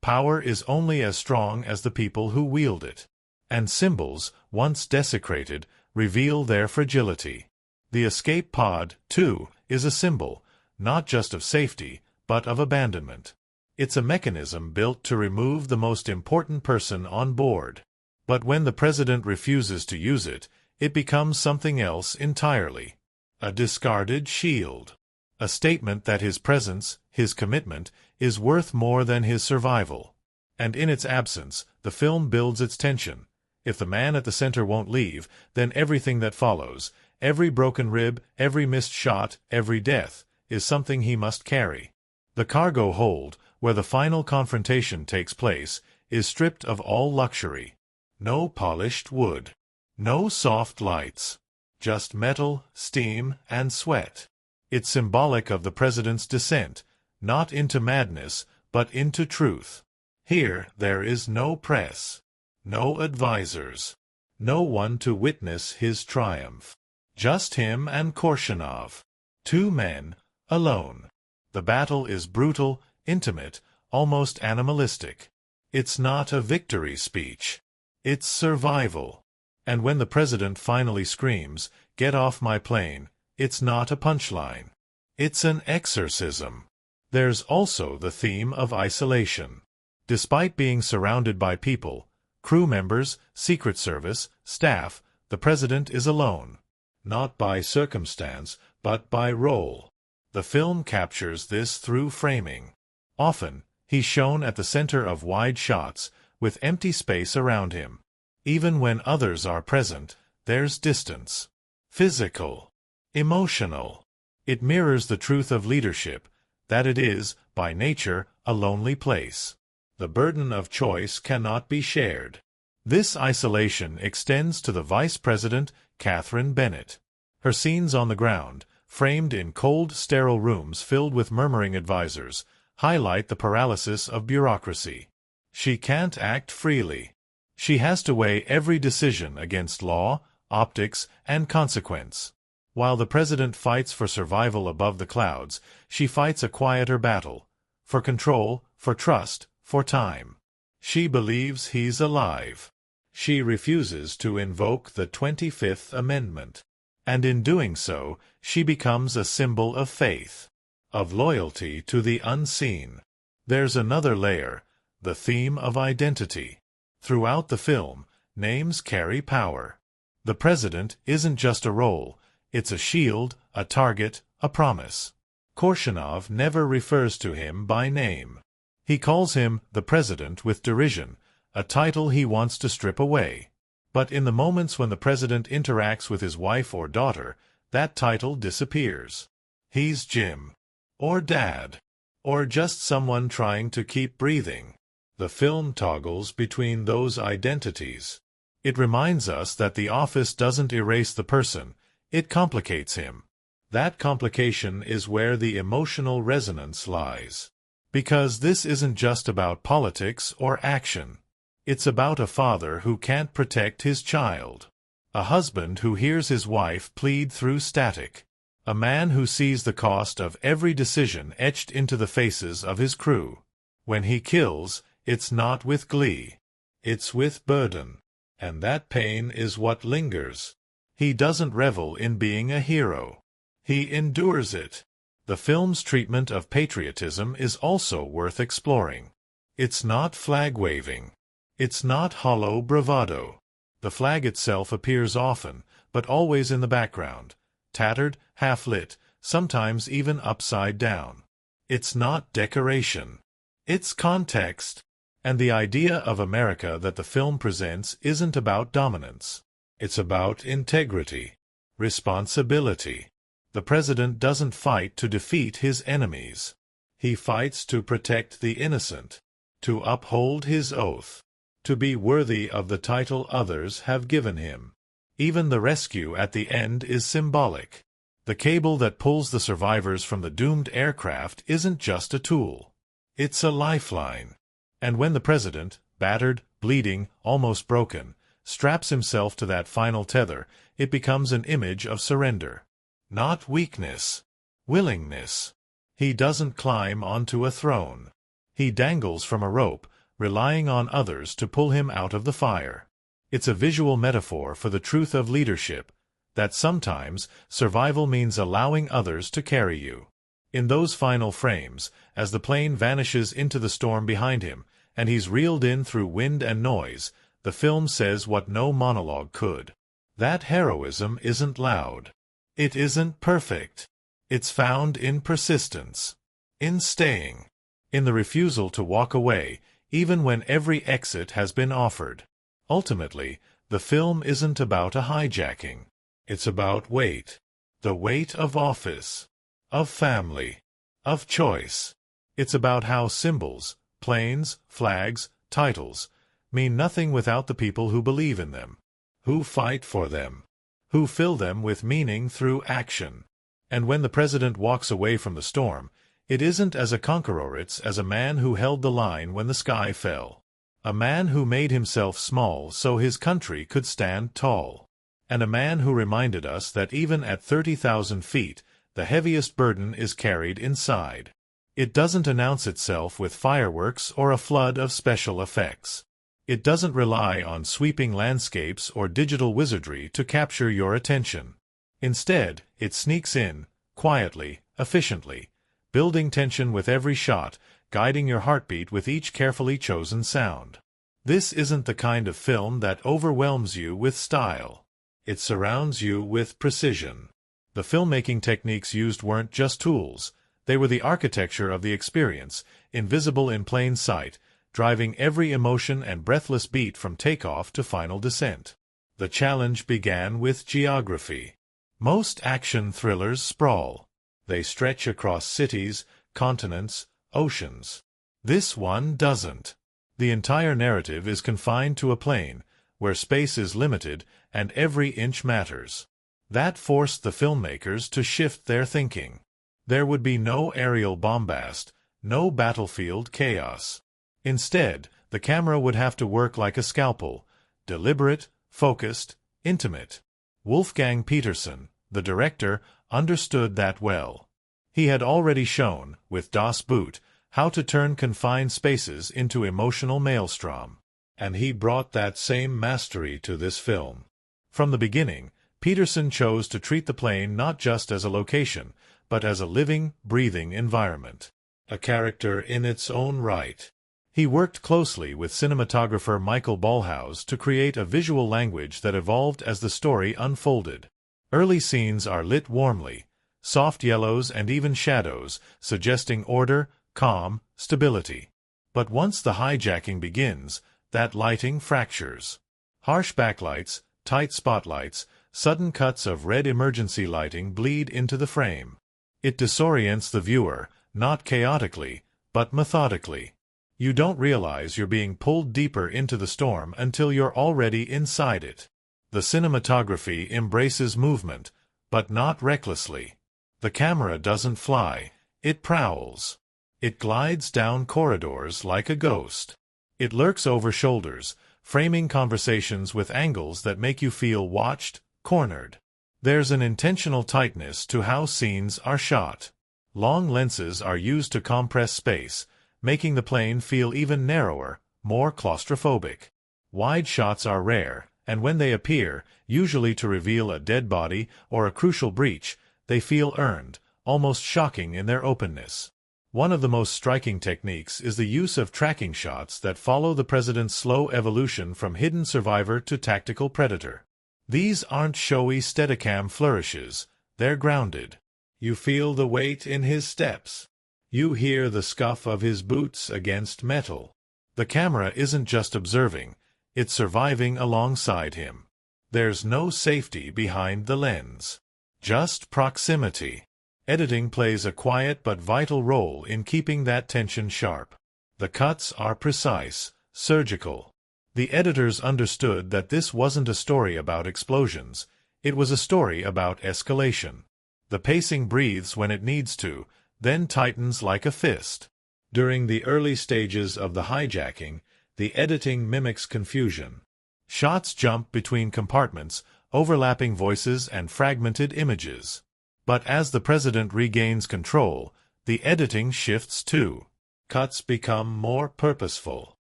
Power is only as strong as the people who wield it. And symbols, once desecrated, reveal their fragility. The escape pod, too, is a symbol, not just of safety, but of abandonment. It's a mechanism built to remove the most important person on board. But when the president refuses to use it, it becomes something else entirely. A discarded shield. A statement that his presence, his commitment, is worth more than his survival. And in its absence, the film builds its tension. If the man at the center won't leave, then everything that follows, every broken rib, every missed shot, every death, is something he must carry. The cargo hold, where the final confrontation takes place, is stripped of all luxury. No polished wood. No soft lights. Just metal, steam, and sweat. It's symbolic of the president's descent, not into madness, but into truth. Here there is no press. No advisors. No one to witness his triumph. Just him and Korshunov. Two men, alone. The battle is brutal, intimate, almost animalistic. It's not a victory speech. It's survival. And when the president finally screams, "Get off my plane," it's not a punchline. It's an exorcism. There's also the theme of isolation. Despite being surrounded by people, crew members, Secret Service, staff, the president is alone. Not by circumstance, but by role. The film captures this through framing. Often, he's shown at the center of wide shots, with empty space around him. Even when others are present, there's distance. Physical. Emotional. It mirrors the truth of leadership, that it is, by nature, a lonely place. The burden of choice cannot be shared. This isolation extends to the Vice President, Catherine Bennett. Her scenes on the ground, framed in cold, sterile rooms filled with murmuring advisors, highlight the paralysis of bureaucracy. She can't act freely. She has to weigh every decision against law, optics, and consequence. While the president fights for survival above the clouds, she fights a quieter battle. For control, for trust, for time. She believes he's alive. She refuses to invoke the 25th Amendment. And in doing so, she becomes a symbol of faith, of loyalty to the unseen. There's another layer, the theme of identity. Throughout the film, names carry power. The president isn't just a role, it's a shield, a target, a promise. Korshunov never refers to him by name. He calls him the president with derision, a title he wants to strip away. But in the moments when the president interacts with his wife or daughter, that title disappears. He's Jim. Or Dad. Or just someone trying to keep breathing. The film toggles between those identities. It reminds us that the office doesn't erase the person, it complicates him. That complication is where the emotional resonance lies. Because this isn't just about politics or action. It's about a father who can't protect his child. A husband who hears his wife plead through static. A man who sees the cost of every decision etched into the faces of his crew. When he kills, it's not with glee. It's with burden. And that pain is what lingers. He doesn't revel in being a hero. He endures it. The film's treatment of patriotism is also worth exploring. It's not flag-waving. It's not hollow bravado. The flag itself appears often, but always in the background, tattered, half-lit, sometimes even upside down. It's not decoration. It's context. And the idea of America that the film presents isn't about dominance. It's about integrity, responsibility. The president doesn't fight to defeat his enemies. He fights to protect the innocent, to uphold his oath, to be worthy of the title others have given him. Even the rescue at the end is symbolic. The cable that pulls the survivors from the doomed aircraft isn't just a tool. It's a lifeline. And when the president, battered, bleeding, almost broken, straps himself to that final tether, it becomes an image of surrender. Not weakness. Willingness. He doesn't climb onto a throne. He dangles from a rope, relying on others to pull him out of the fire. It's a visual metaphor for the truth of leadership, that sometimes survival means allowing others to carry you. In those final frames, as the plane vanishes into the storm behind him, and he's reeled in through wind and noise, the film says what no monologue could. That heroism isn't loud. It isn't perfect. It's found in persistence, in staying, in the refusal to walk away, even when every exit has been offered. Ultimately, the film isn't about a hijacking. It's about weight. The weight of office, of family, of choice. It's about how symbols, planes, flags, titles, mean nothing without the people who believe in them, who fight for them, who fill them with meaning through action. And when the president walks away from the storm, it isn't as a conqueror, it's as a man who held the line when the sky fell, A man who made himself small so his country could stand tall. And a man who reminded us that even at 30,000 feet, the heaviest burden is carried inside. It doesn't announce itself with fireworks or a flood of special effects. It doesn't rely on sweeping landscapes or digital wizardry to capture your attention. Instead, it sneaks in, quietly, efficiently, building tension with every shot, guiding your heartbeat with each carefully chosen sound. This isn't the kind of film that overwhelms you with style. It surrounds you with precision. The filmmaking techniques used weren't just tools. They were the architecture of the experience, invisible in plain sight, driving every emotion and breathless beat from takeoff to final descent. The challenge began with geography. Most action thrillers sprawl. They stretch across cities, continents, oceans. This one doesn't. The entire narrative is confined to a plane, where space is limited and every inch matters. That forced the filmmakers to shift their thinking. There would be no aerial bombast, no battlefield chaos. Instead, the camera would have to work like a scalpel, deliberate, focused, intimate. Wolfgang Petersen, the director, understood that well. He had already shown, with Das Boot, how to turn confined spaces into emotional maelstrom. And he brought that same mastery to this film. From the beginning, Petersen chose to treat the plane not just as a location, but as a living, breathing environment. A character in its own right. He worked closely with cinematographer Michael Ballhaus to create a visual language that evolved as the story unfolded. Early scenes are lit warmly, soft yellows and even shadows, suggesting order, calm, stability. But once the hijacking begins, that lighting fractures. Harsh backlights, tight spotlights, sudden cuts of red emergency lighting bleed into the frame. It disorients the viewer, not chaotically, but methodically. You don't realize you're being pulled deeper into the storm until you're already inside it. The cinematography embraces movement, but not recklessly. The camera doesn't fly, it prowls. It glides down corridors like a ghost. It lurks over shoulders, framing conversations with angles that make you feel watched, cornered. There's an intentional tightness to how scenes are shot. Long lenses are used to compress space, making the plane feel even narrower, more claustrophobic. Wide shots are rare, and when they appear, usually to reveal a dead body or a crucial breach, they feel earned, almost shocking in their openness. One of the most striking techniques is the use of tracking shots that follow the president's slow evolution from hidden survivor to tactical predator. These aren't showy Steadicam flourishes, they're grounded. You feel the weight in his steps. You hear the scuff of his boots against metal. The camera isn't just observing, it's surviving alongside him. There's no safety behind the lens. Just proximity. Editing plays a quiet but vital role in keeping that tension sharp. The cuts are precise, surgical. The editors understood that this wasn't a story about explosions, it was a story about escalation. The pacing breathes when it needs to, then tightens like a fist. During the early stages of the hijacking, the editing mimics confusion. Shots jump between compartments, overlapping voices and fragmented images. But as the president regains control, the editing shifts too. Cuts become more purposeful.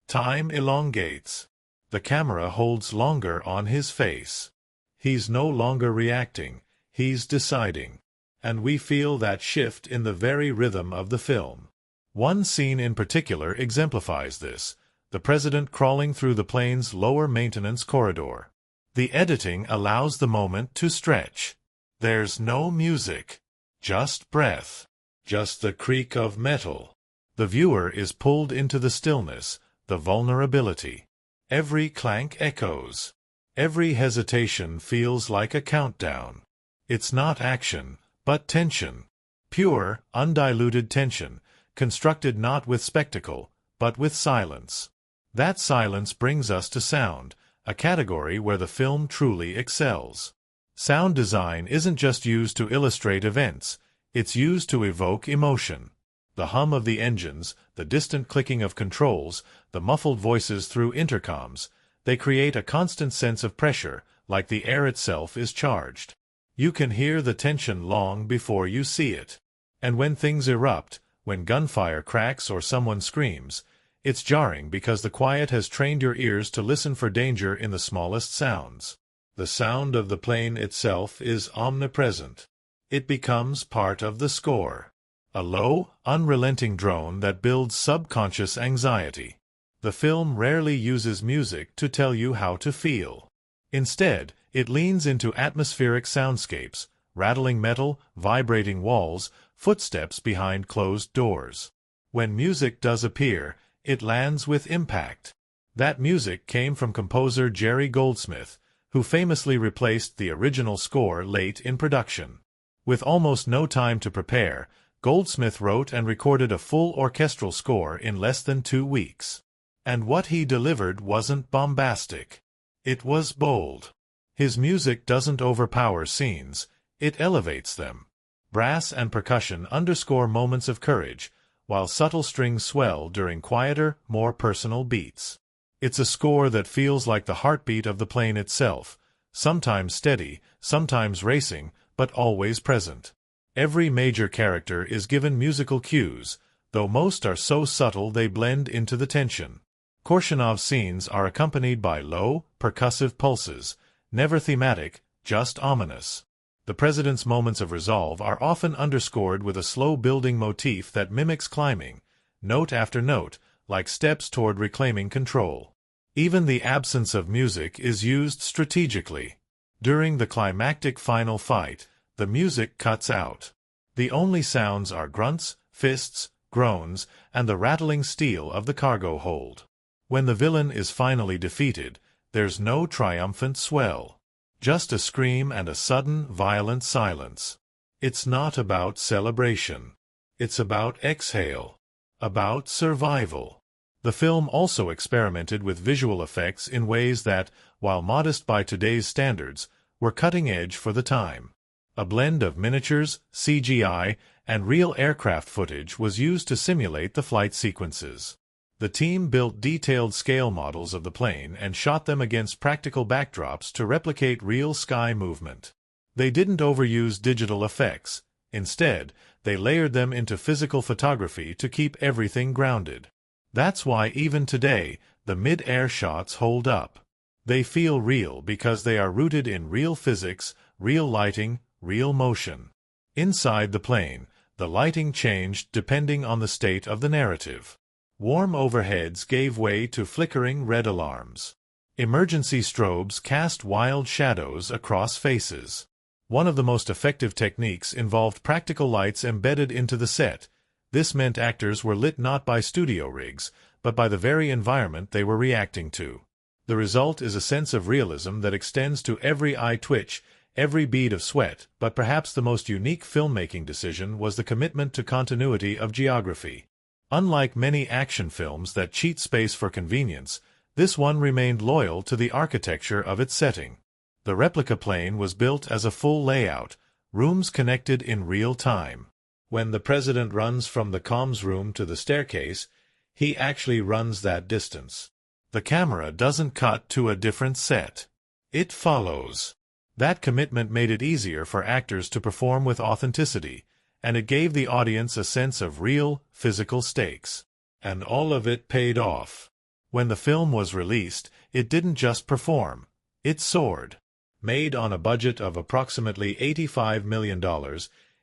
Time elongates. The camera holds longer on his face. He's no longer reacting, he's deciding. And we feel that shift in the very rhythm of the film. One scene in particular exemplifies this, the president crawling through the plane's lower maintenance corridor. The editing allows the moment to stretch. There's no music, just breath, just the creak of metal. The viewer is pulled into the stillness, the vulnerability. Every clank echoes. Every hesitation feels like a countdown. It's not action, but tension. Pure, undiluted tension, constructed not with spectacle, but with silence. That silence brings us to sound, a category where the film truly excels. Sound design isn't just used to illustrate events, it's used to evoke emotion. The hum of the engines, the distant clicking of controls, the muffled voices through intercoms, they create a constant sense of pressure, like the air itself is charged. You can hear the tension long before you see it. And when things erupt, when gunfire cracks or someone screams, it's jarring because the quiet has trained your ears to listen for danger in the smallest sounds. The sound of the plane itself is omnipresent. It becomes part of the score. A low, unrelenting drone that builds subconscious anxiety. The film rarely uses music to tell you how to feel. Instead, it leans into atmospheric soundscapes, rattling metal, vibrating walls, footsteps behind closed doors. When music does appear, it lands with impact. That music came from composer Jerry Goldsmith, who famously replaced the original score late in production. With almost no time to prepare, Goldsmith wrote and recorded a full orchestral score in less than 2 weeks. And what he delivered wasn't bombastic. It was bold. His music doesn't overpower scenes, it elevates them. Brass and percussion underscore moments of courage, while subtle strings swell during quieter, more personal beats. It's a score that feels like the heartbeat of the plane itself, sometimes steady, sometimes racing, but always present. Every major character is given musical cues, though most are so subtle they blend into the tension. Korshunov's scenes are accompanied by low, percussive pulses, never thematic, just ominous. The president's moments of resolve are often underscored with a slow-building motif that mimics climbing, note after note, like steps toward reclaiming control. Even the absence of music is used strategically. During the climactic final fight, the music cuts out. The only sounds are grunts, fists, groans, and the rattling steel of the cargo hold. When the villain is finally defeated, there's no triumphant swell. Just a scream and a sudden, violent silence. It's not about celebration. It's about exhale. About survival. The film also experimented with visual effects in ways that, while modest by today's standards, were cutting edge for the time. A blend of miniatures, CGI, and real aircraft footage was used to simulate the flight sequences. The team built detailed scale models of the plane and shot them against practical backdrops to replicate real sky movement. They didn't overuse digital effects. Instead, they layered them into physical photography to keep everything grounded. That's why even today, the mid-air shots hold up. They feel real because they are rooted in real physics, real lighting, real motion. Inside the plane, the lighting changed depending on the state of the narrative. Warm overheads gave way to flickering red alarms. Emergency strobes cast wild shadows across faces. One of the most effective techniques involved practical lights embedded into the set. This meant actors were lit not by studio rigs, but by the very environment they were reacting to. The result is a sense of realism that extends to every eye twitch, every bead of sweat, but perhaps the most unique filmmaking decision was the commitment to continuity of geography. Unlike many action films that cheat space for convenience, this one remained loyal to the architecture of its setting. The replica plane was built as a full layout, rooms connected in real time. When the president runs from the comms room to the staircase, he actually runs that distance. The camera doesn't cut to a different set. It follows. That commitment made it easier for actors to perform with authenticity, and it gave the audience a sense of real, physical stakes. And all of it paid off. When the film was released, it didn't just perform. It soared. Made on a budget of approximately $85 million,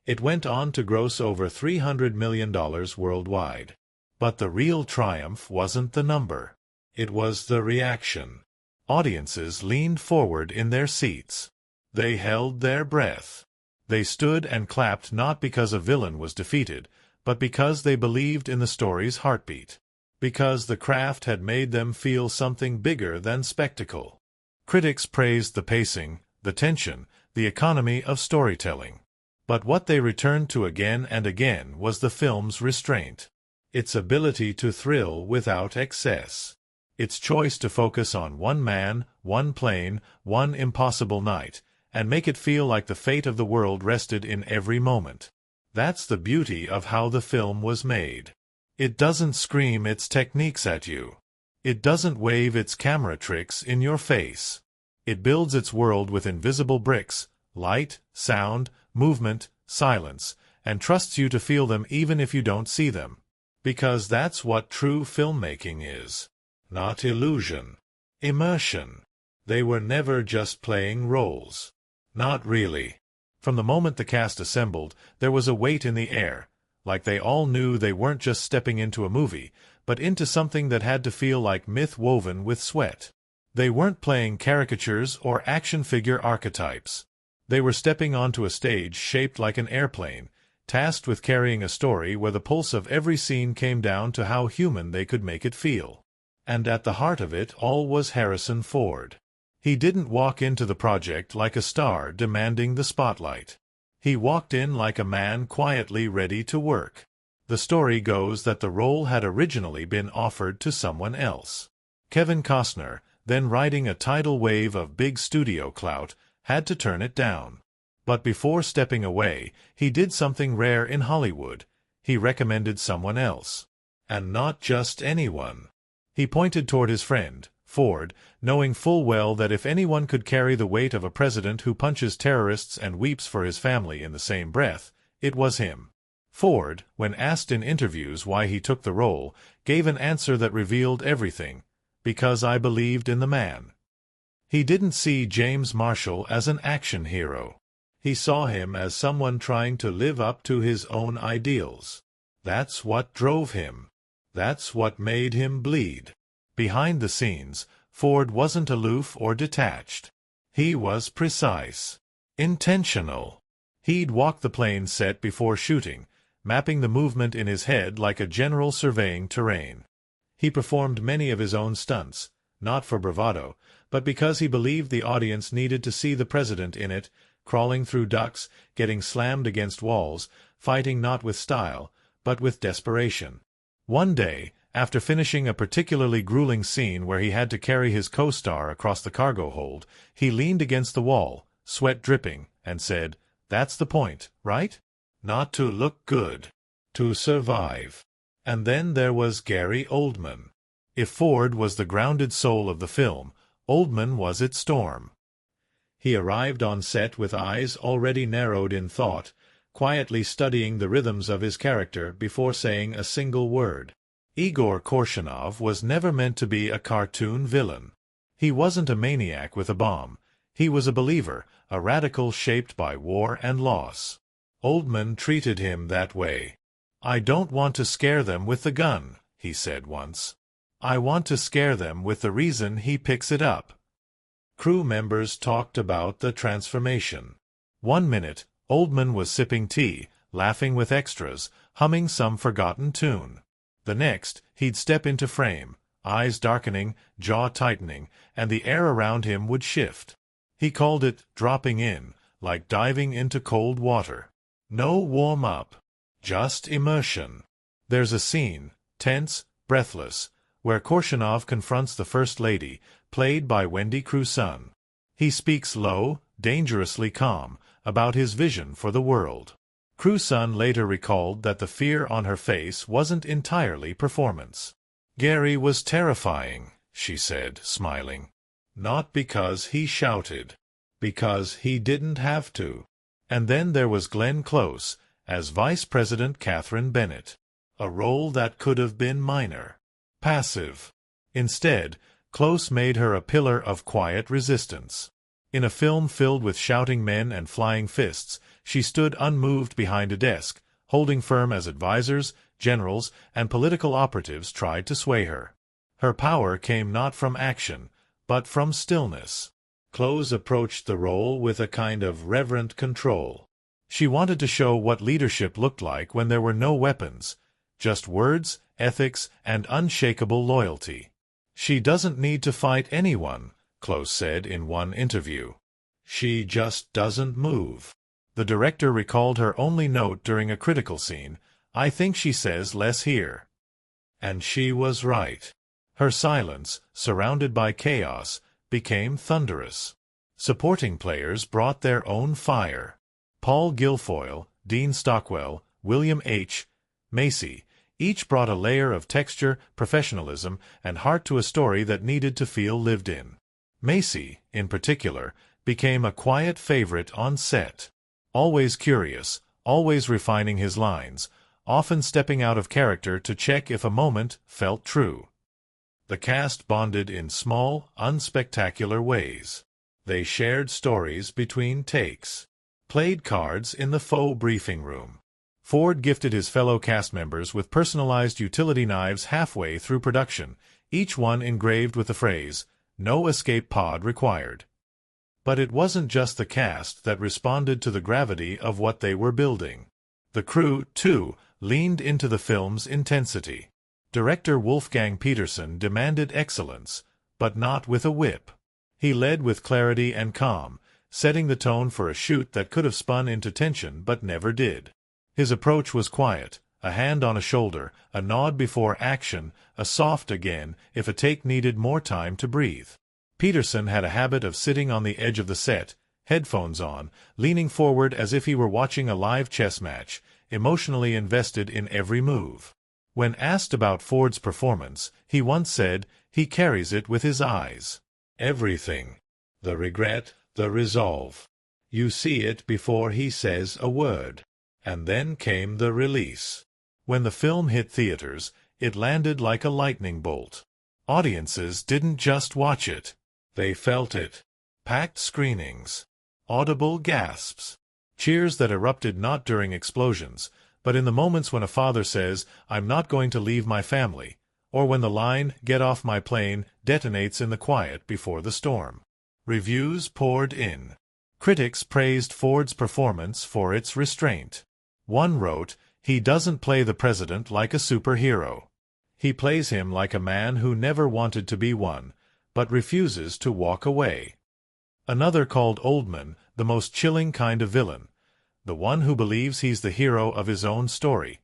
it went on to gross over $300 million worldwide. But the real triumph wasn't the number. It was the reaction. Audiences leaned forward in their seats. They held their breath. They stood and clapped not because a villain was defeated, but because they believed in the story's heartbeat. Because the craft had made them feel something bigger than spectacle. Critics praised the pacing, the tension, the economy of storytelling. But what they returned to again and again was the film's restraint. Its ability to thrill without excess. Its choice to focus on one man, one plane, one impossible night, and make it feel like the fate of the world rested in every moment. That's the beauty of how the film was made. It doesn't scream its techniques at you. It doesn't wave its camera tricks in your face. It builds its world with invisible bricks, light, sound, movement, silence, and trusts you to feel them even if you don't see them. Because that's what true filmmaking is. Not illusion. Immersion. They were never just playing roles. Not really. From the moment the cast assembled, there was a weight in the air, like they all knew they weren't just stepping into a movie, but into something that had to feel like myth woven with sweat. They weren't playing caricatures or action figure archetypes. They were stepping onto a stage shaped like an airplane, tasked with carrying a story where the pulse of every scene came down to how human they could make it feel. And at the heart of it all was Harrison Ford. He didn't walk into the project like a star demanding the spotlight. He walked in like a man quietly ready to work. The story goes that the role had originally been offered to someone else. Kevin Costner, then riding a tidal wave of big studio clout, had to turn it down. But before stepping away, he did something rare in Hollywood. He recommended someone else. And not just anyone. He pointed toward his friend, Ford, knowing full well that if anyone could carry the weight of a president who punches terrorists and weeps for his family in the same breath, it was him. Ford, when asked in interviews why he took the role, gave an answer that revealed everything: because I believed in the man. He didn't see James Marshall as an action hero. He saw him as someone trying to live up to his own ideals. That's what drove him. That's what made him bleed. Behind the scenes, Ford wasn't aloof or detached. He was precise. Intentional. He'd walk the plane set before shooting, mapping the movement in his head like a general surveying terrain. He performed many of his own stunts, not for bravado, but because he believed the audience needed to see the president in it, crawling through ducts, getting slammed against walls, fighting not with style, but with desperation. One day, after finishing a particularly grueling scene where he had to carry his co-star across the cargo hold, he leaned against the wall, sweat dripping, and said, "That's the point, right? Not to look good. To survive." And then there was Gary Oldman. If Ford was the grounded soul of the film, Oldman was its storm. He arrived on set with eyes already narrowed in thought, quietly studying the rhythms of his character before saying a single word. Igor Korshunov was never meant to be a cartoon villain. He wasn't a maniac with a bomb. He was a believer, a radical shaped by war and loss. Oldman treated him that way. "I don't want to scare them with the gun," he said once. "I want to scare them with the reason he picks it up." Crew members talked about the transformation. One minute, Oldman was sipping tea, laughing with extras, humming some forgotten tune. The next, he'd step into frame, eyes darkening, jaw tightening, and the air around him would shift. He called it dropping in, like diving into cold water. No warm-up, just immersion. There's a scene, tense, breathless, where Korshunov confronts the First Lady, played by Wendy Crewson. He speaks low, dangerously calm, about his vision for the world. Crewson later recalled that the fear on her face wasn't entirely performance. "Gary was terrifying," she said, smiling. "Not because he shouted. Because he didn't have to." And then there was Glenn Close, as Vice President Catherine Bennett. A role that could have been minor. Passive. Instead, Close made her a pillar of quiet resistance. In a film filled with shouting men and flying fists, she stood unmoved behind a desk, holding firm as advisors, generals, and political operatives tried to sway her. Her power came not from action, but from stillness. Close approached the role with a kind of reverent control. She wanted to show what leadership looked like when there were no weapons, just words, ethics, and unshakable loyalty. "She doesn't need to fight anyone," Close said in one interview. "She just doesn't move." The director recalled her only note during a critical scene, "I think she says less here." And she was right. Her silence, surrounded by chaos, became thunderous. Supporting players brought their own fire. Paul Guilfoyle, Dean Stockwell, William H. Macy, each brought a layer of texture, professionalism, and heart to a story that needed to feel lived in. Macy, in particular, became a quiet favorite on set. Always curious, always refining his lines, often stepping out of character to check if a moment felt true. The cast bonded in small, unspectacular ways. They shared stories between takes, played cards in the faux briefing room. Ford gifted his fellow cast members with personalized utility knives halfway through production, each one engraved with the phrase, "No escape pod required." But it wasn't just the cast that responded to the gravity of what they were building. The crew, too, leaned into the film's intensity. Director Wolfgang Petersen demanded excellence, but not with a whip. He led with clarity and calm, setting the tone for a shoot that could have spun into tension but never did. His approach was quiet, a hand on a shoulder, a nod before action, a soft again if a take needed more time to breathe. Petersen had a habit of sitting on the edge of the set, headphones on, leaning forward as if he were watching a live chess match, emotionally invested in every move. When asked about Ford's performance, he once said, "He carries it with his eyes. Everything. The regret, the resolve. You see it before he says a word." And then came the release. When the film hit theaters, it landed like a lightning bolt. Audiences didn't just watch it. They felt it. Packed screenings. Audible gasps. Cheers that erupted not during explosions, but in the moments when a father says, "I'm not going to leave my family," or when the line, "Get off my plane," detonates in the quiet before the storm. Reviews poured in. Critics praised Ford's performance for its restraint. One wrote, "He doesn't play the president like a superhero. He plays him like a man who never wanted to be one, but refuses to walk away." Another called Oldman the most chilling kind of villain, the one who believes he's the hero of his own story.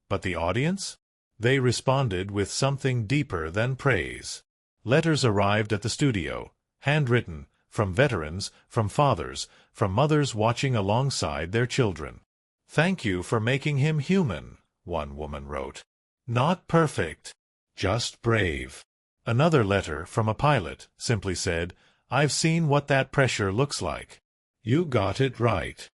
But the audience? They responded with something deeper than praise. Letters arrived at the studio, handwritten, from veterans, from fathers, from mothers watching alongside their children. "Thank you for making him human," one woman wrote. "Not perfect, just brave." Another letter from a pilot simply said, "I've seen what that pressure looks like. You got it right."